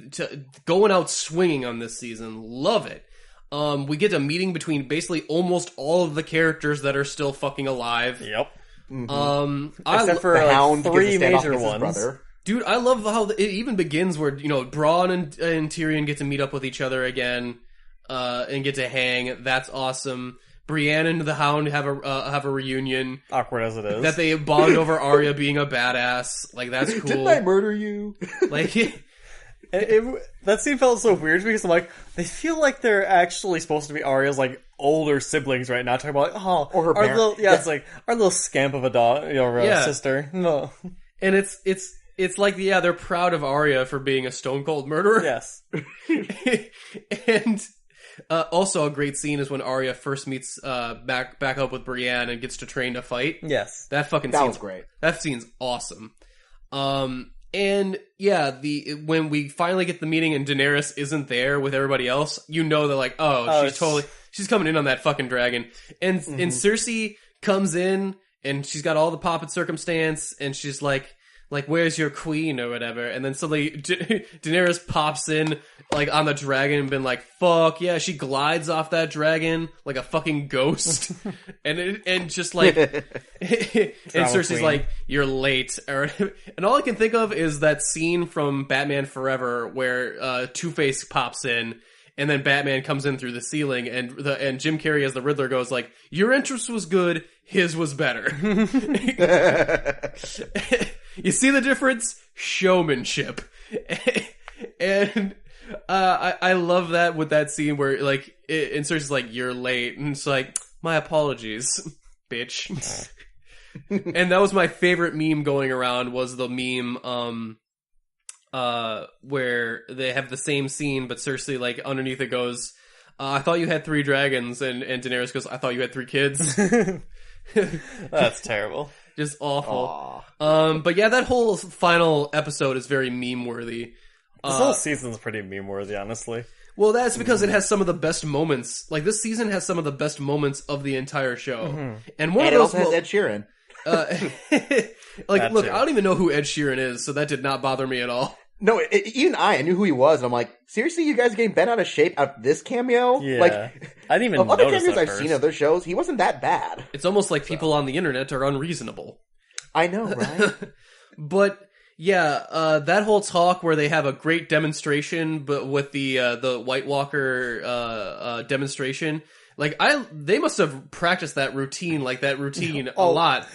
going out swinging on this season. Love it. We get a meeting between basically almost all of the characters that are still fucking alive. Yep. Mm-hmm. Except for the Hound 3 major ones. Brother. Dude, I love how it even begins where, Bronn and Tyrion get to meet up with each other again, and get to hang. That's awesome. Brienne and the Hound have a reunion. Awkward as it is. That they bond over Arya being a badass. Like, that's cool. Didn't I murder you? Like, that scene felt so weird because I'm like, they feel like they're actually supposed to be Arya's, like, older siblings right now. Talking about, like, or her our parent. little, it's like, our little scamp of a daughter, sister. No. And it's like, they're proud of Arya for being a stone cold murderer. Yes. And... also, a great scene is when Arya first meets back up with Brienne and gets to train to fight. Yes, that was great. That scene's awesome. And yeah, when we finally get the meeting and Daenerys isn't there with everybody else, they're like, she's coming in on that fucking dragon. And and Cersei comes in and she's got all the pomp and circumstance, and she's like, where's your queen or whatever? And then suddenly Daenerys pops in, like, on the dragon and been like, fuck yeah, she glides off that dragon like a fucking ghost. and just like, and Cersei's queen. like, you're late. And all I can think of is that scene from Batman Forever where Two-Face pops in, and then Batman comes in through the ceiling, and Jim Carrey as the Riddler goes like, your entrance was good, his was better. You see the difference? Showmanship. And I love that with that scene where, like, and Cersei's like, you're late. And it's like, my apologies, bitch. And that was my favorite meme going around, was the meme where they have the same scene, but Cersei, like, underneath it goes, I thought you had 3 dragons. And Daenerys goes, I thought you had 3 kids. That's terrible. Just awful. But yeah, that whole final episode is very meme-worthy. This whole season's pretty meme-worthy, honestly. Well, that's because it has some of the best moments. Like, this season has some of the best moments of the entire show. Mm-hmm. And one of those... it also has Ed Sheeran. Look, I don't even know who Ed Sheeran is, so that did not bother me at all. No, even I knew who he was, and I'm like, seriously, you guys are getting bent out of shape out of this cameo? Yeah. Like, I didn't even of other notice cameos that I've seen in other shows, he wasn't that bad. It's almost like people on the internet are unreasonable. I know, right? But, yeah, that whole talk where they have a great demonstration, but with the White Walker demonstration, like, they must have practiced that routine a lot.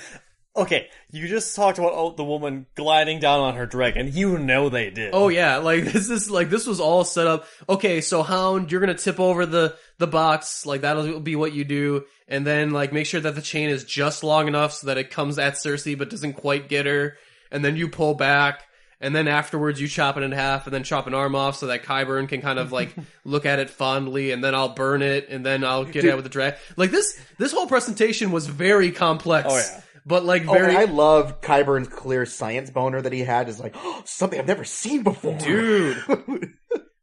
Okay, you just talked about the woman gliding down on her dragon. You know they did. Oh yeah, like this was all set up. Okay, so Hound, you're gonna tip over the box, like that'll be what you do, and then like make sure that the chain is just long enough so that it comes at Cersei but doesn't quite get her, and then you pull back, and then afterwards you chop it in half and then chop an arm off so that Qyburn can kind of like look at it fondly, and then I'll burn it, and then I'll get it with the dragon. Like this whole presentation was very complex. Oh yeah. But like very, I love Qyburn's clear science boner that he had. Is like something I've never seen before, dude. And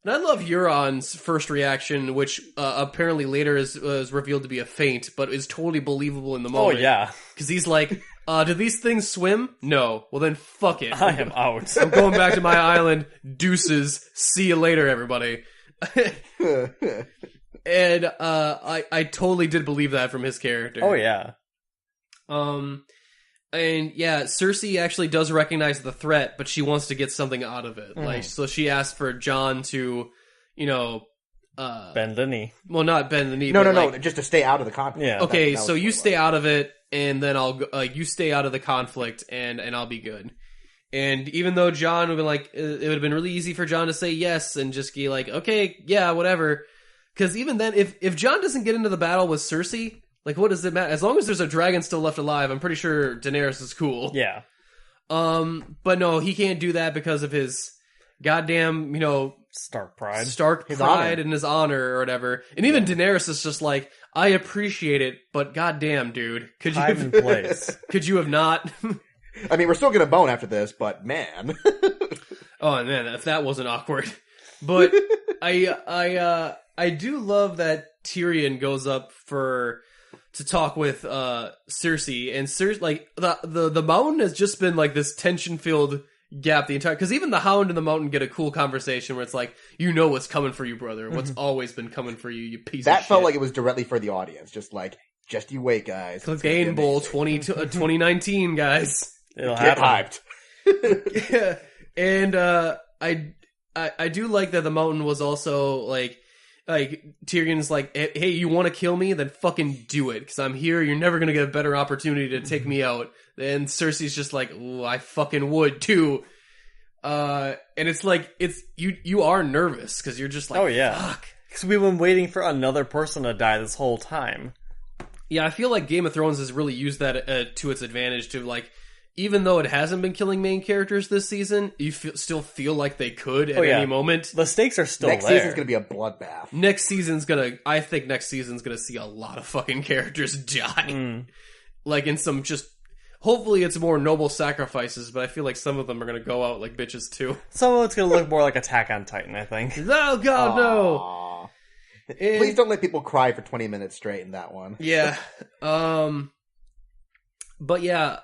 I love Euron's first reaction, which apparently later is revealed to be a feint, but is totally believable in the moment. Oh yeah, because he's like, "Do these things swim? No. Well then, fuck it. I am out. I'm going back to my island. Deuces. See you later, everybody." And I totally did believe that from his character. Oh yeah. And yeah, Cersei actually does recognize the threat, but she wants to get something out of it. Like, so she asked for Jon to, bend the knee. Well, not bend the knee. No, just to stay out of the conflict. Yeah. Okay, so you stay out of it, and then I'll go, you stay out of the conflict, and I'll be good. And even though Jon would have been like, it would have been really easy for Jon to say yes and just be like, okay, yeah, whatever. Because even then, if Jon doesn't get into the battle with Cersei, like, what does it matter? As long as there's a dragon still left alive, I'm pretty sure Daenerys is cool. Yeah. But no, he can't do that because of his goddamn, Stark pride. His pride and his honor or whatever. And even Daenerys is just like, I appreciate it, but goddamn, dude, could you Time and place. could you have not? I mean, we're still gonna bone after this, but man. Oh man, if that wasn't awkward. But I do love that Tyrion goes up to talk with Cersei, and Cersei, like the mountain has just been like this tension filled gap the entire, because even the Hound and the Mountain get a cool conversation where it's like, what's coming for you, brother. What's always been coming for you piece of shit. That felt like it was directly for the audience. Just you wait, guys. Clegane Bowl 2019, guys. It'll Get happen. hyped. Yeah. And I do like that the Mountain was also like Tyrion's like, hey, you want to kill me? Then fucking do it, because I'm here. You're never gonna get a better opportunity to take me out. And Cersei's just like, ooh, I fucking would too. And it's like, you are nervous because you're just like, oh yeah, fuck. Because we've been waiting for another person to die this whole time. Yeah, I feel like Game of Thrones has really used that to its advantage to like, even though it hasn't been killing main characters this season, you still feel like they could at any moment. The stakes are still Next there. season's gonna be a bloodbath. I think next season's gonna see a lot of fucking characters die. Like in some just, hopefully it's more noble sacrifices, but I feel like some of them are gonna go out like bitches too. Some of it's gonna look more like Attack on Titan, I think. Oh god, no! Aw. Please don't let people cry for 20 minutes straight in that one. Yeah. But yeah,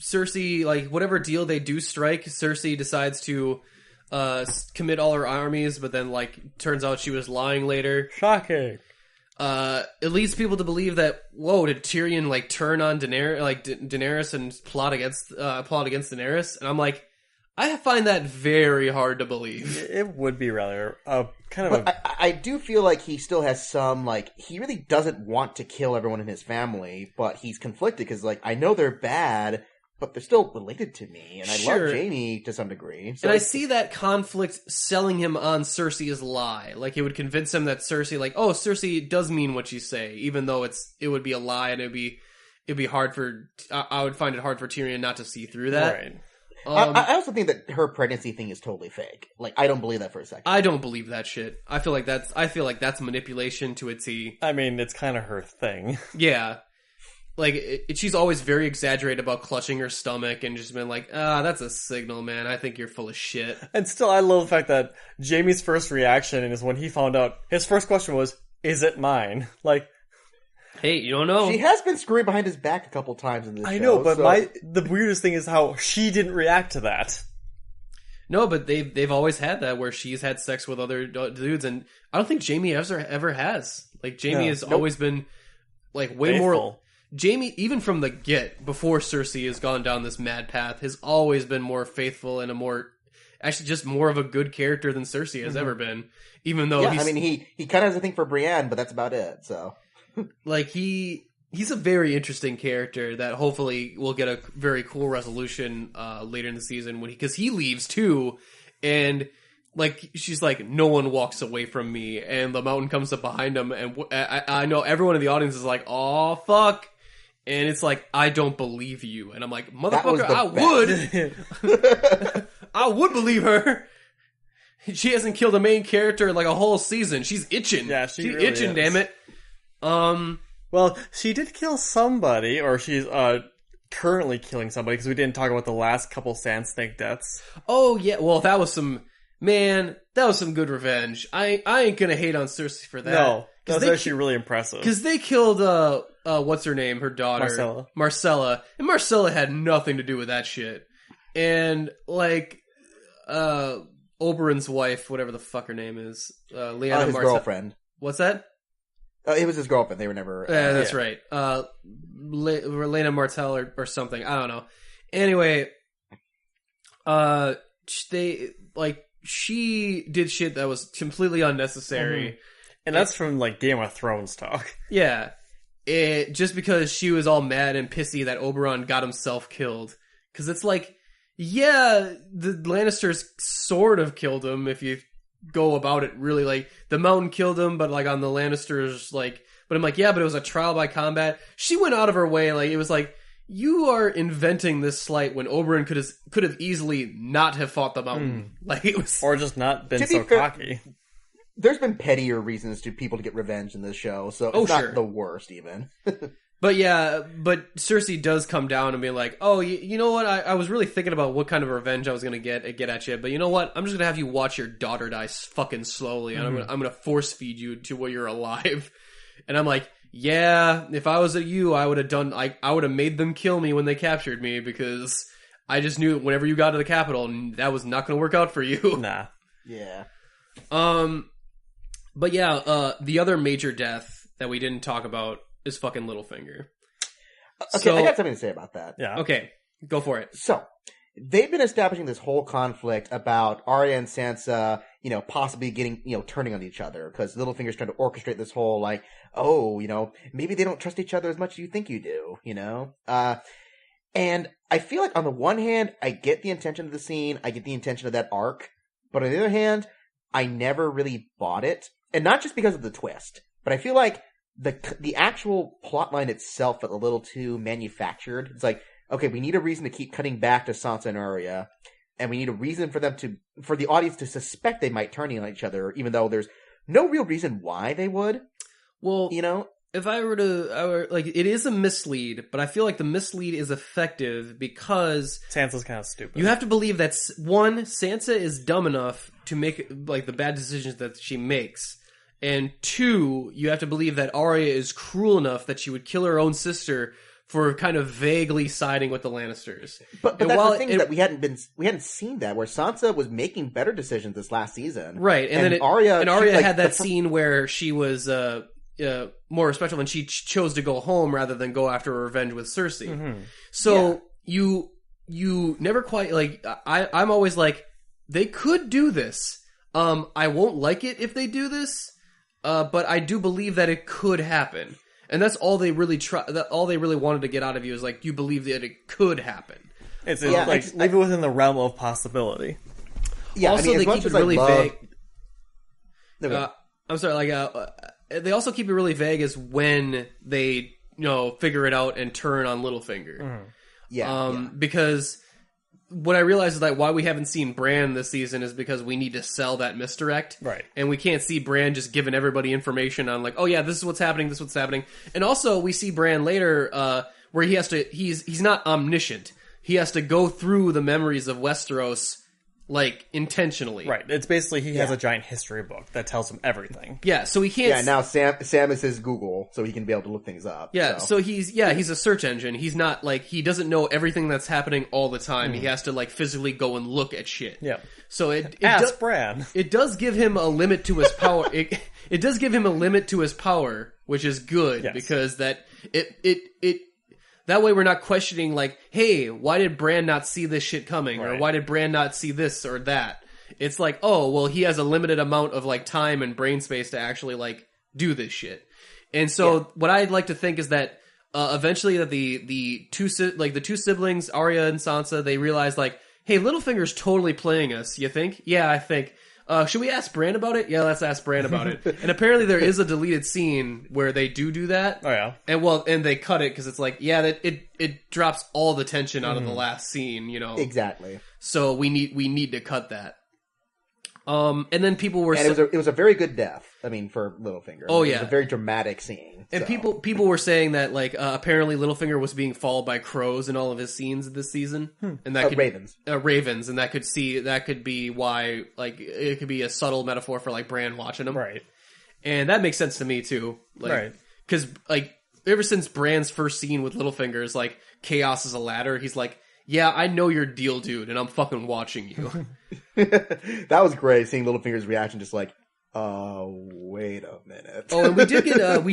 Cersei, like, whatever deal they do strike, Cersei decides to commit all her armies, but then, like, turns out she was lying later. Shocking. It leads people to believe that, whoa, did Tyrion, like, turn on Daenerys and plot against Daenerys? And I'm like, I find that very hard to believe. It would be rather kind of. But I do feel like he still has some, like, he really doesn't want to kill everyone in his family, but he's conflicted because, like, I know they're bad, but they're still related to me, and I love Jaime to some degree. So and I see that conflict selling him on Cersei's lie. Like, it would convince him that Cersei, like, oh, Cersei does mean what you say, even though it would be a lie, and it'd be hard for, I would find it hard for Tyrion not to see through that. Right. I also think that her pregnancy thing is totally fake. Like, I don't believe that for a second. I don't believe that shit. I feel like that's manipulation to a T. I mean, it's kind of her thing. Yeah. Like, she's always very exaggerated about clutching her stomach and just been like, that's a signal, man. I think you're full of shit. And still, I love the fact that Jaime's first reaction is when he found out, his first question was, is it mine? Like, hey, you don't know. She has been screwing behind his back a couple times in this show. I know, but the weirdest thing is how she didn't react to that. No, but they've always had that where she's had sex with other dudes, and I don't think Jaime ever has. Like, Jaime has always been like way faithful. more. Jaime, even from the before Cersei has gone down this mad path, has always been more faithful and actually just more of a good character than Cersei has ever been. Even though he kind of has a thing for Brienne, but that's about it. So, like, he he's a very interesting character that hopefully will get a very cool resolution later in the season because he leaves too, and like she's like, no one walks away from me, and the mountain comes up behind him, and I know everyone in the audience is like, oh fuck, and it's like, I don't believe you, and I'm like, motherfucker, I would, I would believe her. She hasn't killed a main character in like a whole season. She's itching. Yeah, she's really itching. is. Damn it. Well, she did kill somebody, or she's currently killing somebody, because we didn't talk about the last couple sand snake deaths. Oh yeah, well that was some good revenge. I ain't gonna hate on Cersei for that. No, that was actually really impressive. Because they killed what's her name, her daughter Marcella, and Marcella had nothing to do with that shit. And like Oberyn's wife, whatever the fuck her name is, Lyanna his girlfriend. What's that? It was his girlfriend. They were never. Yeah, that's right. Lyanna Martell or something. I don't know. Anyway, she did shit that was completely unnecessary. Mm-hmm. And that's from like Game of Thrones talk. Yeah. Just because she was all mad and pissy that Oberyn got himself killed. Because it's like, yeah, the Lannisters sort of killed him if you go about it really. Like, the Mountain killed him, but like on the Lannisters, like, but I'm like, yeah, but it was a trial by combat. She went out of her way, like, it was like, you are inventing this slight when Oberyn could have easily not have fought the Mountain. Like, it was, or just not been so cocky. There's been pettier reasons to people to get revenge in this show, so it's not the worst even. But yeah, but Cersei does come down and be like, oh, you know what? I was really thinking about what kind of revenge I was going to get at you, but you know what? I'm just going to have you watch your daughter die fucking slowly, and I'm going to force feed you to where you're alive. And I'm like, yeah, if I was you, I would have made them kill me when they captured me, because I just knew whenever you got to the capital, that was not going to work out for you. Nah. Yeah. But yeah, the other major death that we didn't talk about is fucking Littlefinger. Okay, I got something to say about that. Yeah. Okay, go for it. So, they've been establishing this whole conflict about Arya and Sansa, possibly getting, turning on each other, because Littlefinger's trying to orchestrate this whole, like, oh, maybe they don't trust each other as much as you think you do, and I feel like on the one hand, I get the intention of the scene, I get the intention of that arc, but on the other hand, I never really bought it, and not just because of the twist, but I feel like the actual plotline itself felt a little too manufactured. It's like, okay, we need a reason to keep cutting back to Sansa and Arya, and we need a reason for the audience to suspect they might turn on each other, even though there's no real reason why they would. Well, if I were to, it is a mislead, but I feel like the mislead is effective because Sansa's kind of stupid. You have to believe that one, Sansa is dumb enough to make like the bad decisions that she makes. And two, you have to believe that Arya is cruel enough that she would kill her own sister for kind of vaguely siding with the Lannisters. But that's the thing, that we hadn't seen that, where Sansa was making better decisions this last season. Right, and then Arya had that scene where she was more respectful and she chose to go home rather than go after revenge with Cersei. Mm-hmm. So you never quite, like, I'm always like, they could do this. I won't like it if they do this. But I do believe that it could happen, and that's all they really all they really wanted to get out of you is like, you believe that it could happen. It's leave it within the realm of possibility. Yeah. Also, they keep it really vague. I'm sorry. They also keep it really vague as when they figure it out and turn on Littlefinger. Mm-hmm. Because what I realized is that why we haven't seen Bran this season is because we need to sell that misdirect. Right. And we can't see Bran just giving everybody information on like, oh yeah, this is what's happening, this is what's happening. And also we see Bran later, where he's not omniscient. He has to go through the memories of Westeros, like, intentionally. Right. It's basically he has a giant history book that tells him everything. Yeah, so he can't... Yeah, now Sam is his Google, so he can be able to look things up. Yeah, so he's a search engine. He's not, like, he doesn't know everything that's happening all the time. He has to, like, physically go and look at shit. Yeah. So Ask Bran. It does give him a limit to his power. It does give him a limit to his power, which is good, because that that way we're not questioning, like, hey, why did Bran not see this shit coming? Right. Or why did Bran not see this or that? It's like, oh, well, he has a limited amount of, like, time and brain space to actually, like, do this shit. And so what I'd like to think is that eventually that the two siblings, Arya and Sansa, they realize like, hey, Littlefinger's totally playing us. You think? Yeah, I think. Should we ask Bran about it? Yeah, let's ask Bran about it. And apparently there is a deleted scene where they do that. Oh yeah. And they cut it because it's like, yeah, that it drops all the tension out of the last scene, you know. Exactly. So we need to cut that. And then people were and it was a very good death. I mean, for Littlefinger. Oh, it yeah. was a very dramatic scene. And so. people were saying that like apparently Littlefinger was being followed by crows in all of his scenes this season, and that ravens, and that could be why, like, it could be a subtle metaphor for like Bran watching him, Right. And that makes sense to me too, like, Right? Because like ever since Bran's first scene with Littlefinger is like chaos is a ladder, he's like, yeah, I know your deal, dude, and I'm fucking watching you. That was great seeing Littlefinger's reaction, just like, wait a minute. Oh, and we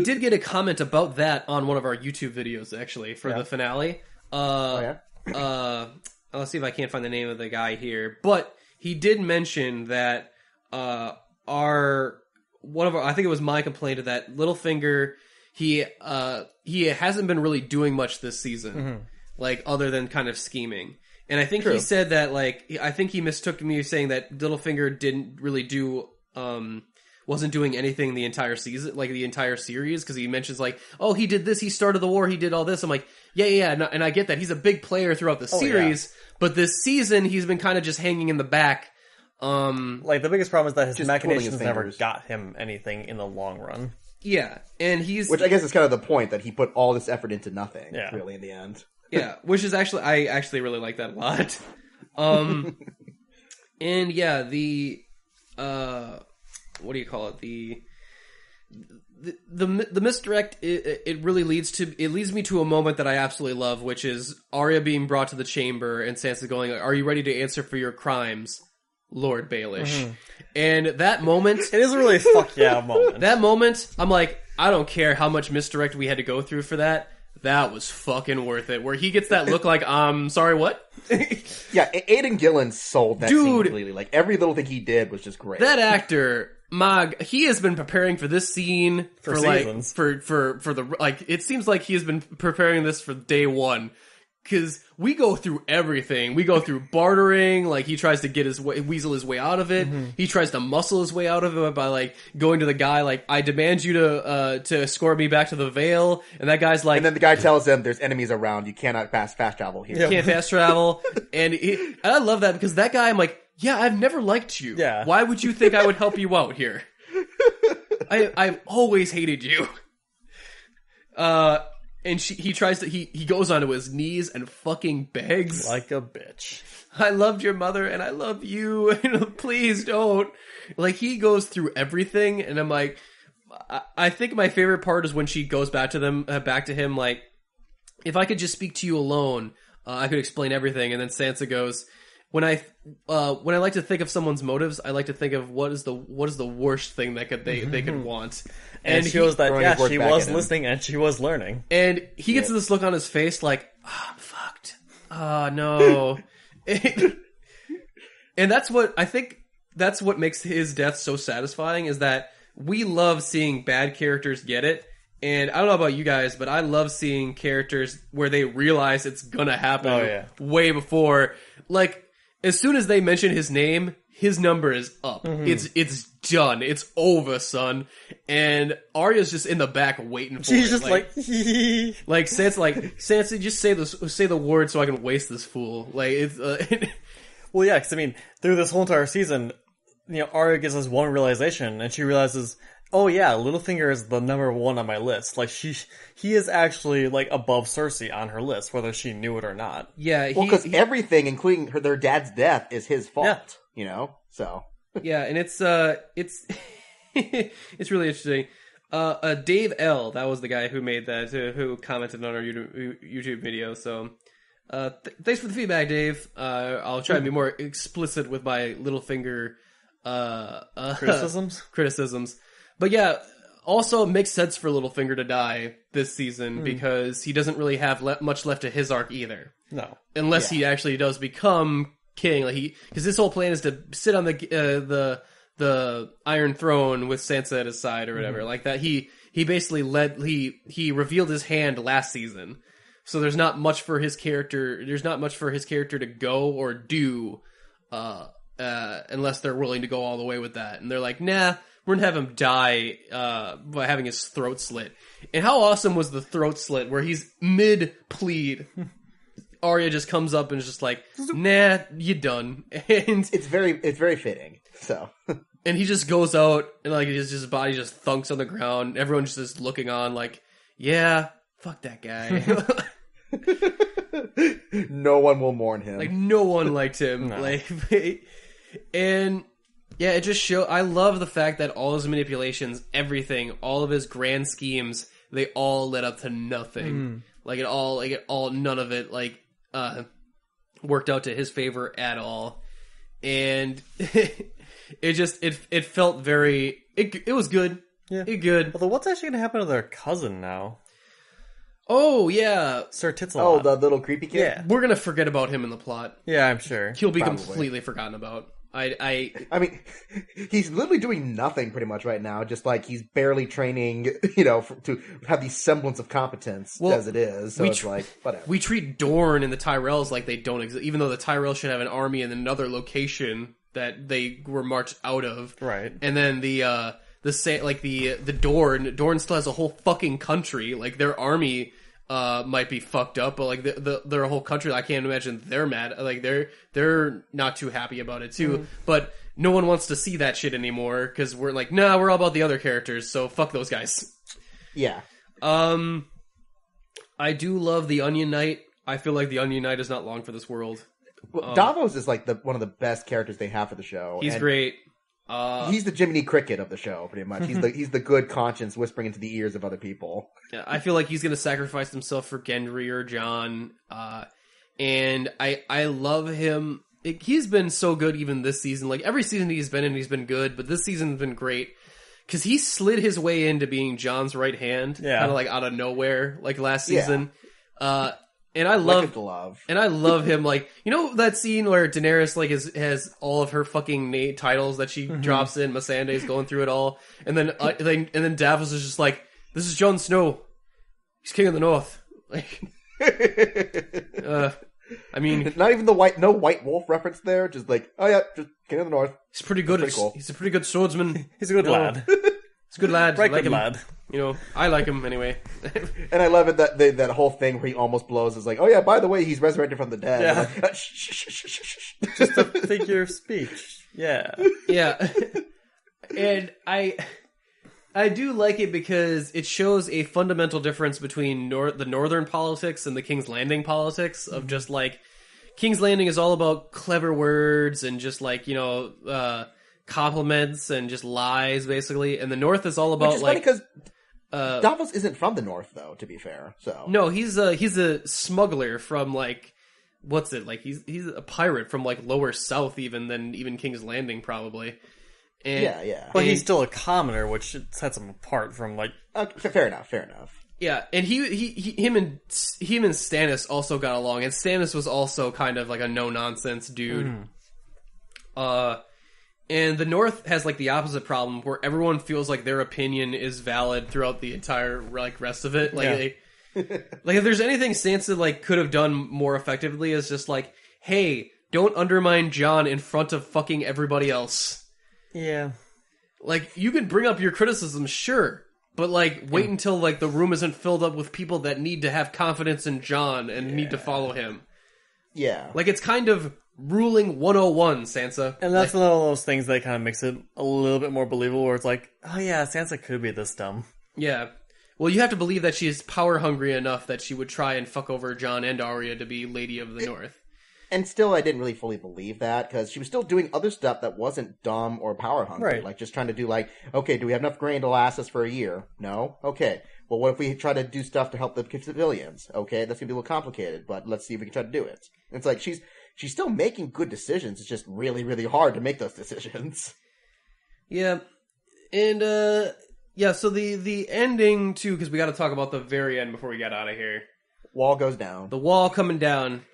did get a comment about that on one of our YouTube videos actually for the finale. Let's see if I can't find the name of the guy here, but he did mention that I think it was my complaint that Littlefinger he hasn't been really doing much this season, like other than kind of scheming. And I think he said that, like, I think he mistook me saying that Littlefinger didn't really do wasn't doing anything the entire season, like the entire series, because he mentions like, oh, he did this, he started the war, he did all this. I'm like, yeah, and I get that he's a big player throughout the series, but this season he's been kind of just hanging in the back. Like the biggest problem is that his machinations never fingers. got him anything in the long run. Yeah, and which I guess is kind of the point, that he put all this effort into nothing. Yeah. Really, in the end. Yeah, which is actually I actually really like that a lot. And yeah, the what do you call it? The misdirect, it really leads me to a moment that I absolutely love, which is Arya being brought to the chamber and Sansa going, "Are you ready to answer for your crimes, Lord Baelish?" And that moment, It is a really fuck yeah moment. that moment, I'm like, I don't care how much misdirect we had to go through for that. That was fucking worth it. Where he gets that look like, sorry, what? Yeah, Aidan Gillen sold that scene Dude. completely. Like, every little thing he did was just great. That actor, he has been preparing for this scene For like seasons. for the like. It seems like he has been preparing this for day 1, because we go through everything. We go through bartering. Like, he tries to get weasel his way out of it. He tries to muscle his way out of it by like going to the guy like, I demand you to escort me back to the Vale, and that guy's like, and then the guy tells him, there's enemies around, you cannot fast travel here. can't fast travel. And I love that, because that guy, I'm like, yeah, I've never liked you. Yeah. Why would you think I would help you out here? I've always hated you. And he tries to, he goes onto his knees and fucking begs. Like a bitch. I loved your mother and I love you. Please don't. Like, he goes through everything, and I'm like, I think my favorite part is when she goes back to him, like, if I could just speak to you alone, I could explain everything. And then Sansa goes, when I like to think of someone's motives, I like to think of what is the worst thing that they could want. And she shows that, throwing yeah, his work she back was at him. listening and she was learning. And he gets this look on his face like, I'm fucked. Oh, no. And that's what makes his death so satisfying, is that we love seeing bad characters get it. And I don't know about you guys, but I love seeing characters where they realize it's gonna happen way before. Like, as soon as they mention his name, his number is up. It's done. It's over, son. And Arya's just in the back waiting for She's it. just like Sansa, just say the word so I can waste this fool. Like, it's well, yeah, because I mean, through this whole entire season, Arya gets this one realization, and she realizes, oh yeah, Littlefinger is the number 1 on my list. Like, he is actually like above Cersei on her list, whether she knew it or not. yeah, Well, because everything, including their dad's death, is his fault. Yeah. So. yeah, and it's it's really interesting. Dave L, that was the guy who made that, who commented on our YouTube video. So, thanks for the feedback, Dave. I'll try to be more explicit with my Littlefinger criticisms. But yeah, also it makes sense for Littlefinger to die this season, because he doesn't really have much left of his arc either. No. Unless he actually does become king, like because his whole plan is to sit on the Iron Throne with Sansa at his side or whatever, like that. he basically he revealed his hand last season. So there's not much for his character. There's not much for his character to go or do, unless they're willing to go all the way with that. And they're like, nah, we're gonna have him die by having his throat slit. And how awesome was the throat slit where he's mid plead? Arya just comes up and is just like, nah, you done. And it's very fitting. So. And he just goes out and like his body just thunks on the ground. Everyone's just looking on like, yeah, fuck that guy. No one will mourn him. Like no one liked him. No. Like, and yeah, it just show. I love the fact that all his manipulations, everything, all of his grand schemes, they all led up to nothing. Like it all, none of it worked out to his favor at all. And it felt very. It was good. Yeah. It good. Although, what's actually going to happen to their cousin now? Oh, yeah. Sir Titsalot. Oh, the little creepy kid? Yeah. We're gonna forget about him in the plot. Yeah, I'm sure. He'll be Probably. completely forgotten about. I mean, he's literally doing nothing pretty much right now. Just like he's barely training, to have the semblance of competence as it is. So it's like, whatever. We treat Dorne and the Tyrells like they don't exist, even though the Tyrells should have an army in another location that they were marched out of. Right. And then the Dorne still has a whole fucking country. Like their army might be fucked up, but like their whole country, I can't imagine they're mad. Like they're not too happy about it too. But no one wants to see that shit anymore because we're like, nah, we're all about the other characters. So fuck those guys. Yeah. I do love the Onion Knight. I feel like the Onion Knight is not long for this world. Well, Davos is like one of the best characters they have for the show. He's and great. He's the Jiminy Cricket of the show, pretty much. He's the good conscience whispering into the ears of other people. Yeah, I feel like he's going to sacrifice himself for Gendry or Jon. And I love him. He's been so good even this season. Like every season he's been in, he's been good. But this season's been great. Because he slid his way into being Jon's right hand. Yeah. Kind of like out of nowhere, like last season. And I Like a love, glove. and I love him. Like, that scene where Daenerys like has all of her fucking titles that she drops in. Missandei's going through it all, and then Davos is just like, "This is Jon Snow. He's king of the North." Like, I mean, not even no white wolf reference there. Just like, oh yeah, just king of the North. he's pretty good. Pretty cool. He's a pretty good swordsman. He's a good lad. He's a good lad. Right, I like good him. lad. I like him anyway. And I love it that that whole thing where he almost blows is like, oh yeah, by the way, he's resurrected from the dead. Yeah. Like, shh. Just a figure of speech. Yeah. Yeah. And I do like it because it shows a fundamental difference between the northern politics and the King's Landing politics of just like King's Landing is all about clever words and just like, compliments and just lies basically, and the North is all about Which is like funny because Davos isn't from the North though, to be fair. So no, he's a smuggler from like what's it like he's a pirate from like lower south than King's Landing probably. And, yeah. But he's still a commoner, which sets him apart from like. Fair enough. Yeah, and him and Stannis also got along, and Stannis was also kind of like a no nonsense dude. And the North has like the opposite problem, where everyone feels like their opinion is valid throughout the entire like rest of it. Like, like if there's anything Sansa like could have done more effectively, is just like, hey, don't undermine Jon in front of fucking everybody else. Yeah. Like you can bring up your criticisms, sure. But, like, wait until, like, the room isn't filled up with people that need to have confidence in Jon and need to follow him. Yeah. Like, it's kind of ruling 101, Sansa. And that's one of those things that kind of makes it a little bit more believable, where it's like, oh yeah, Sansa could be this dumb. Yeah. Well, you have to believe that she's power hungry enough that she would try and fuck over Jon and Arya to be Lady of the North. And still, I didn't really fully believe that, because she was still doing other stuff that wasn't dumb or power hungry. Right. Like, just trying to do, like, okay, do we have enough grain to last us for a year? No? Okay. Well, what if we try to do stuff to help the civilians? Okay, that's gonna be a little complicated, but let's see if we can try to do it. And it's like, she's still making good decisions, it's just really, really hard to make those decisions. Yeah. And, so the ending, too, because we gotta talk about the very end before we get out of here. Wall goes down. The wall coming down.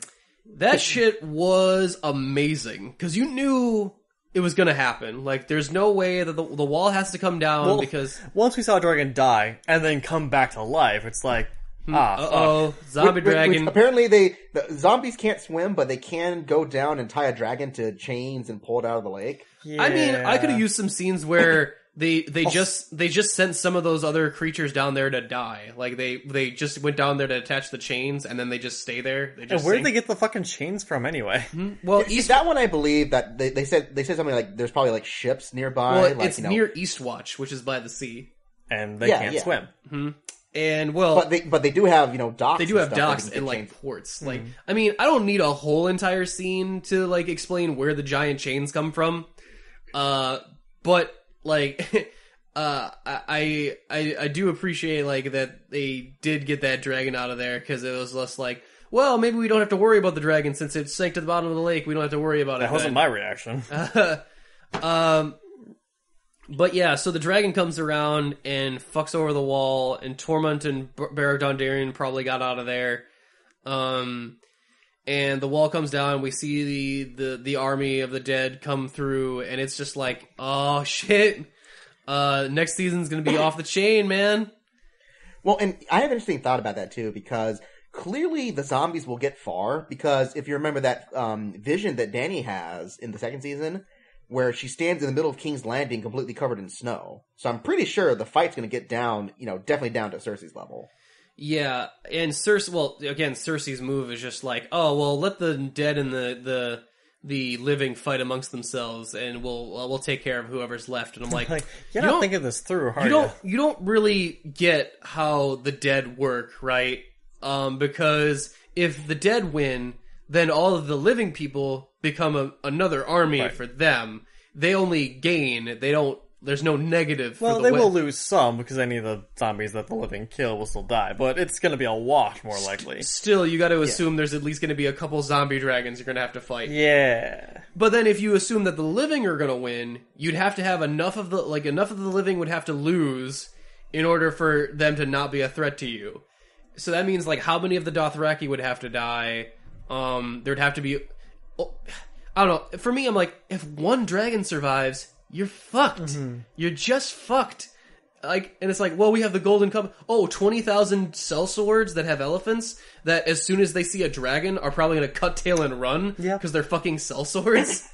That shit was amazing. Because you knew it was gonna happen. Like, there's no way that the wall has to come down because once we saw a dragon die and then come back to life, it's like, fuck. zombie dragon. Which apparently the zombies can't swim, but they can go down and tie a dragon to chains and pull it out of the lake. Yeah. I mean, I could have used some scenes where they just sent some of those other creatures down there to die. Like they just went down there to attach the chains, and then they just stay there. They just and where did they get the fucking chains from anyway? Well, That one I believe that they said something like there's probably like ships nearby. well, like, it's near Eastwatch, which is by the sea, And they can't swim. and well, but they do have docks. they do have and stuff docks that they and can like chain- ports. Like, I mean, I don't need a whole entire scene to like explain where the giant chains come from. But like, I do appreciate like that they did get that dragon out of there, because it was less like, well, maybe we don't have to worry about the dragon since it sank to the bottom of the lake. We don't have to worry about it. That wasn't my reaction. But yeah, so the dragon comes around and fucks over the wall, and Tormund and Beric Dondarrion probably got out of there. And the wall comes down, we see the army of the dead come through, and it's just like, oh shit, next season's gonna be off the chain, man. Well, and I have an interesting thought about that too, because clearly the zombies will get far, because if you remember that vision that Dany has in the second season, where she stands in the middle of King's Landing completely covered in snow. So I'm pretty sure the fight's going to get down, definitely down to Cersei's level. Yeah, and Cersei's move is just like, oh, well, let the dead and the living fight amongst themselves, and we'll take care of whoever's left. And I'm like, you're not thinking this through, are you? You don't really get how the dead work, right? Because if the dead win, then all of the living people become another army for them. They only gain. There's no negative. Well, for the they win. will lose some because any of the zombies that the living kill will still die, but it's going to be a wash more likely. Still, you got to assume there's at least going to be a couple zombie dragons you're going to have to fight. Yeah. But then if you assume that the living are going to win, you'd have to have enough of the living would have to lose in order for them to not be a threat to you. So that means like how many of the Dothraki would have to die? There'd have to be, I don't know. For me, I'm like, if one dragon survives, you're fucked. Mm-hmm. You're just fucked. Like, and it's like, well, we have the Golden Cup. 20,000 sellswords that have elephants that as soon as they see a dragon are probably going to cut tail and run because they're fucking sellswords.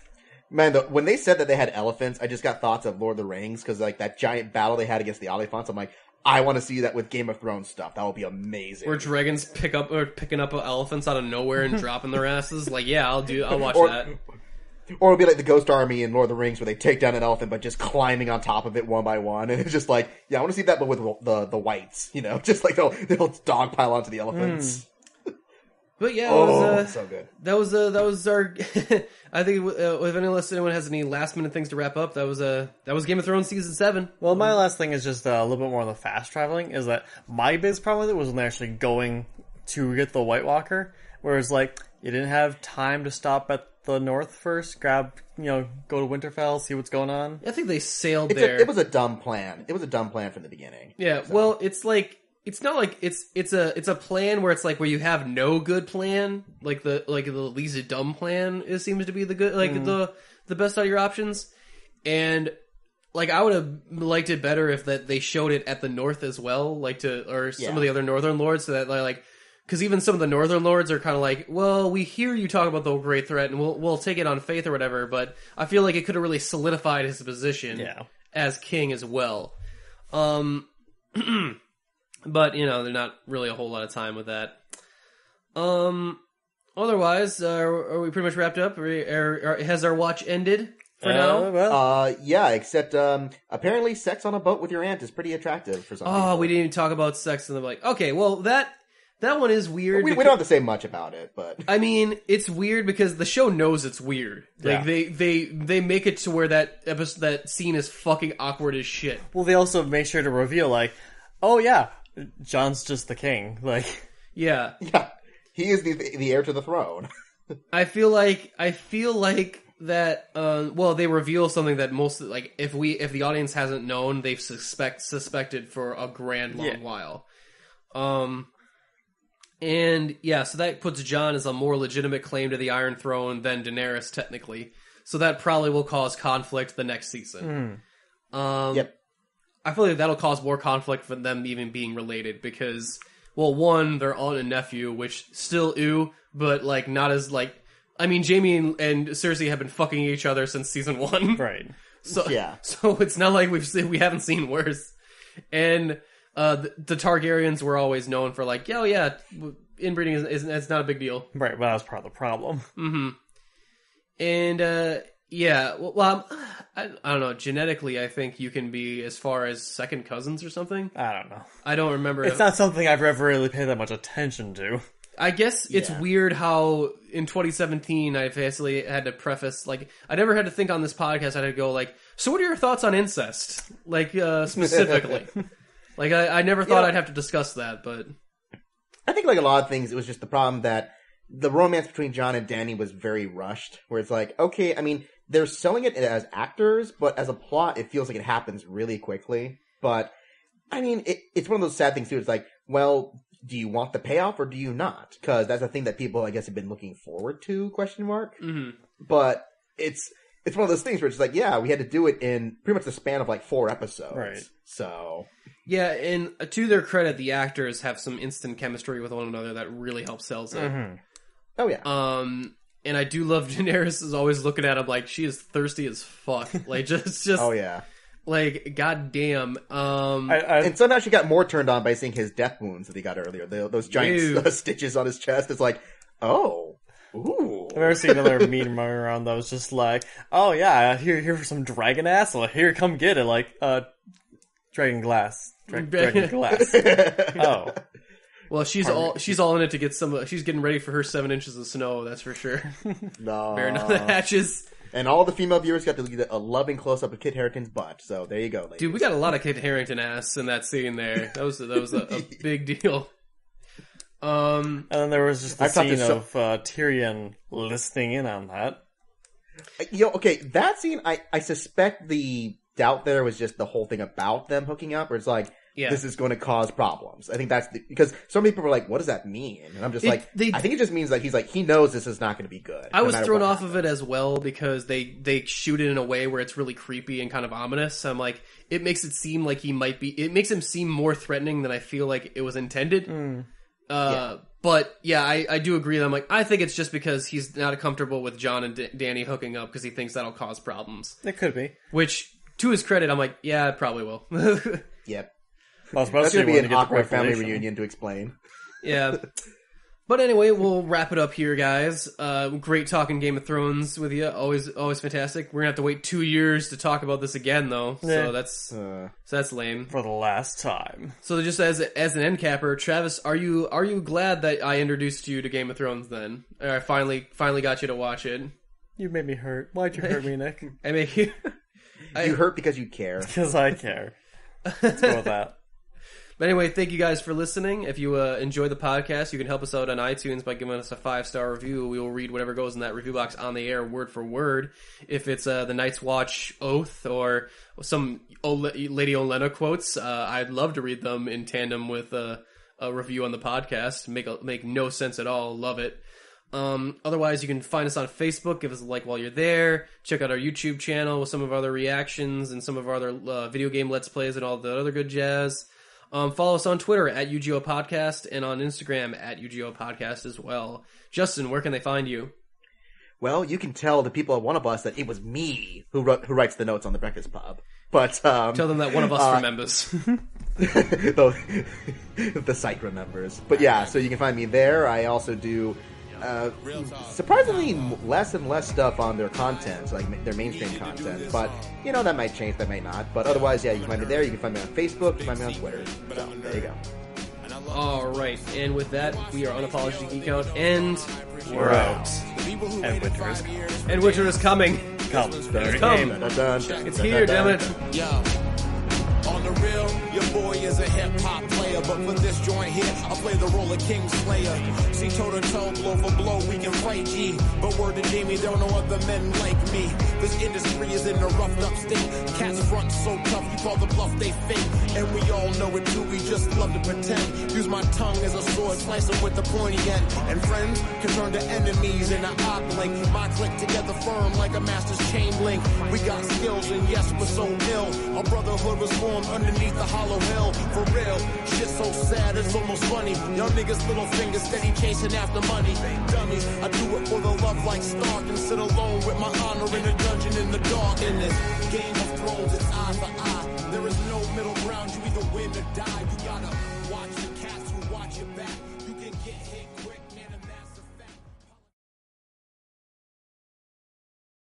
Man, when they said that they had elephants, I just got thoughts of Lord of the Rings, because like that giant battle they had against the Oliphants, I'm like, I want to see that with Game of Thrones stuff. That would be amazing. Where dragons picking up elephants out of nowhere and dropping their asses. Like, yeah, I'll watch that. Or it'll be like the Ghost Army in Lord of the Rings, where they take down an elephant by just climbing on top of it one by one, and it's just like, yeah, I want to see that, but with the whites, just like they'll dogpile onto the elephants. But yeah, so good. That was our. I think unless anyone has any last minute things to wrap up, that was Game of Thrones season 7. Well, my last thing is just a little bit more on the fast traveling. Is that my biggest problem with it was when they're actually going to get the White Walker, whereas like you didn't have time to stop at the north first, go to Winterfell, see what's going on. I think they sailed there. It was a dumb plan. It was a dumb plan from the beginning. Yeah, so. Well, it's like. It's not like it's a plan where it's like where you have no good plan, like the least dumb plan seems to be the good, like the best out of your options. And like I would have liked it better if that they showed it at the north as well, some of the other northern lords, so that like because even some of the northern lords are kind of like, well, we hear you talk about the great threat and we'll take it on faith or whatever, but I feel like it could have really solidified his position as king as well. But, they're not really a whole lot of time with that. Otherwise, are we pretty much wrapped up? Has our watch ended for now? Well. Yeah, except apparently sex on a boat with your aunt is pretty attractive for some people. Oh, we didn't even talk about sex, and they're like, okay, well, that one is weird. We don't have to say much about it, but... I mean, it's weird because the show knows it's weird. Like, they make it to where that scene is fucking awkward as shit. Well, they also make sure to reveal, like, oh yeah, Jon's just the king. Like, yeah, he is the heir to the throne. I feel like that. Well, they reveal something that most like if the audience hasn't known, they've suspected for a grand long while. And yeah, so that puts Jon as a more legitimate claim to the Iron Throne than Daenerys technically. So that probably will cause conflict the next season. Yep. I feel like that'll cause more conflict for them even being related because, well, one, they're aunt and nephew, which still ew, but like not as like. I mean, Jaime and Cersei have been fucking each other since season 1, Right. So Yeah. So it's not like we haven't seen worse, and the Targaryens were always known for like, oh yeah, inbreeding is not a big deal, Right, but that was part of the problem. and yeah, well, I don't know. Genetically, I think you can be as far as second cousins or something. I don't know. I don't remember. It's not something I've ever really paid that much attention to. I guess it's Yeah. weird how in 2017 I basically had to preface, like, I never had to think on this podcast, I had to go like, so what are your thoughts on incest? Like, specifically. Like, I never thought I'd have to discuss that, but... I think like a lot of things, it was just the problem that the romance between Jon and Dany was very rushed, where it's like, okay, I mean, they're selling it as actors, but as a plot, it feels like it happens really quickly. But, I mean, it's one of those sad things too, it's like, well... do you want the payoff or do you not? Because that's a thing that people, I guess, have been looking forward to, question mark. Mm-hmm. But it's one of those things where it's like, yeah, we had to do it in pretty much the span of like 4 episodes. Right. So. Yeah, and to their credit, the actors have some instant chemistry with one another that really helps sells it. Oh, yeah. And I do love Daenerys is always looking at him like she is thirsty as fuck. Like, just oh, yeah. Like, goddamn. And somehow she got more turned on by seeing his death wounds that he got earlier. Those giant stitches on his chest. It's like, oh, ooh. I've ever seen another meme around that was just like, oh yeah, here for some dragon ass. Well, here, come get it. Like, dragon glass. Dragon glass. Oh. Well, she's all in it to get some. She's getting ready for her 7 inches of snow. That's for sure. No. Bearing down the hatches. And all the female viewers got to get a loving close-up of Kit Harington's butt. So there you go, ladies. Dude, we got a lot of Kit Harington ass in that scene there. That was a big deal. And then there was just the scene of Tyrion listening in on that. Okay, that scene, I suspect the doubt there was just the whole thing about them hooking up, where it's like, this is going to cause problems. I think that's because so many people were like, what does that mean? And I'm just I think it just means that he knows this is not going to be good. I was thrown off of it as well because they shoot it in a way where it's really creepy and kind of ominous. So I'm like, it makes it seem like it makes him seem more threatening than I feel like it was intended. But yeah, I do agree that I'm like, I think it's just because he's not comfortable with Jon and Dany hooking up because he thinks that'll cause problems. It could be. Which, to his credit, I'm like, yeah, it probably will. Yep. Well, that's going to be an awkward family reunion to explain. Yeah. But anyway, we'll wrap it up here, guys. Great talking Game of Thrones with you. Always fantastic. We're going to have to wait 2 years to talk about this again, though. Yeah. So that's lame. For the last time. So just as an end capper, Travis, are you glad that I introduced you to Game of Thrones then? Or I finally got you to watch it? You made me hurt. Why'd you hurt me, Nick? I made you... You hurt because you care. Because I care. Let's go with that. But anyway, thank you guys for listening. If you enjoy the podcast, you can help us out on iTunes by giving us a 5-star review. We will read whatever goes in that review box on the air, word for word. If it's the Night's Watch oath or some Lady Olenna quotes, I'd love to read them in tandem with a review on the podcast. Make no sense at all. Love it. Otherwise, you can find us on Facebook. Give us a like while you're there. Check out our YouTube channel with some of our other reactions and some of our other video game Let's Plays and all the other good jazz. Follow us on Twitter at UGO Podcast and on Instagram at UGO Podcast as well. Justin, where can they find you? Well, you can tell the people at One of Us that it was me who writes the notes on the Breakfast Pub. But tell them that one of us remembers. The site remembers. But yeah, so you can find me there. I also do surprisingly less and less stuff on their content, like their mainstream content. But, that might change, that might not. But otherwise, yeah, you can find me there. You can find me on Facebook. You can find me on Twitter. So, there you go. All right. And with that, we are Unapologists Geek Out, and we're out. And winter is coming. And winter is coming. Come. It's here, damn it. On the real, your boy is a hip-hop player, but for this joint here, I play the role of King Slayer. See, toe-to-toe, blow for blow, we can fight G. But word to Jamie, there are no other men like me. This industry is in a roughed-up state. Cats front so tough, you call the bluff, they fake. And we all don't know it too, we just love to pretend. Use my tongue as a sword, slice them with the pointy end. And friends can turn to enemies in an eye blink. My click together firm like a master's chain link. We got skills and yes, we're so ill. Our brotherhood was formed underneath the hollow hill. For real, shit so sad, it's almost funny. Young niggas, little fingers, steady chasing after money. Dummies, I do it for the love like Stark and sit alone with my honor in a dungeon in the dark. In this Game of Thrones, it's eye for eye. There is no middle ground, you either win or die. You gotta watch the cats who watch your back. You can get hit.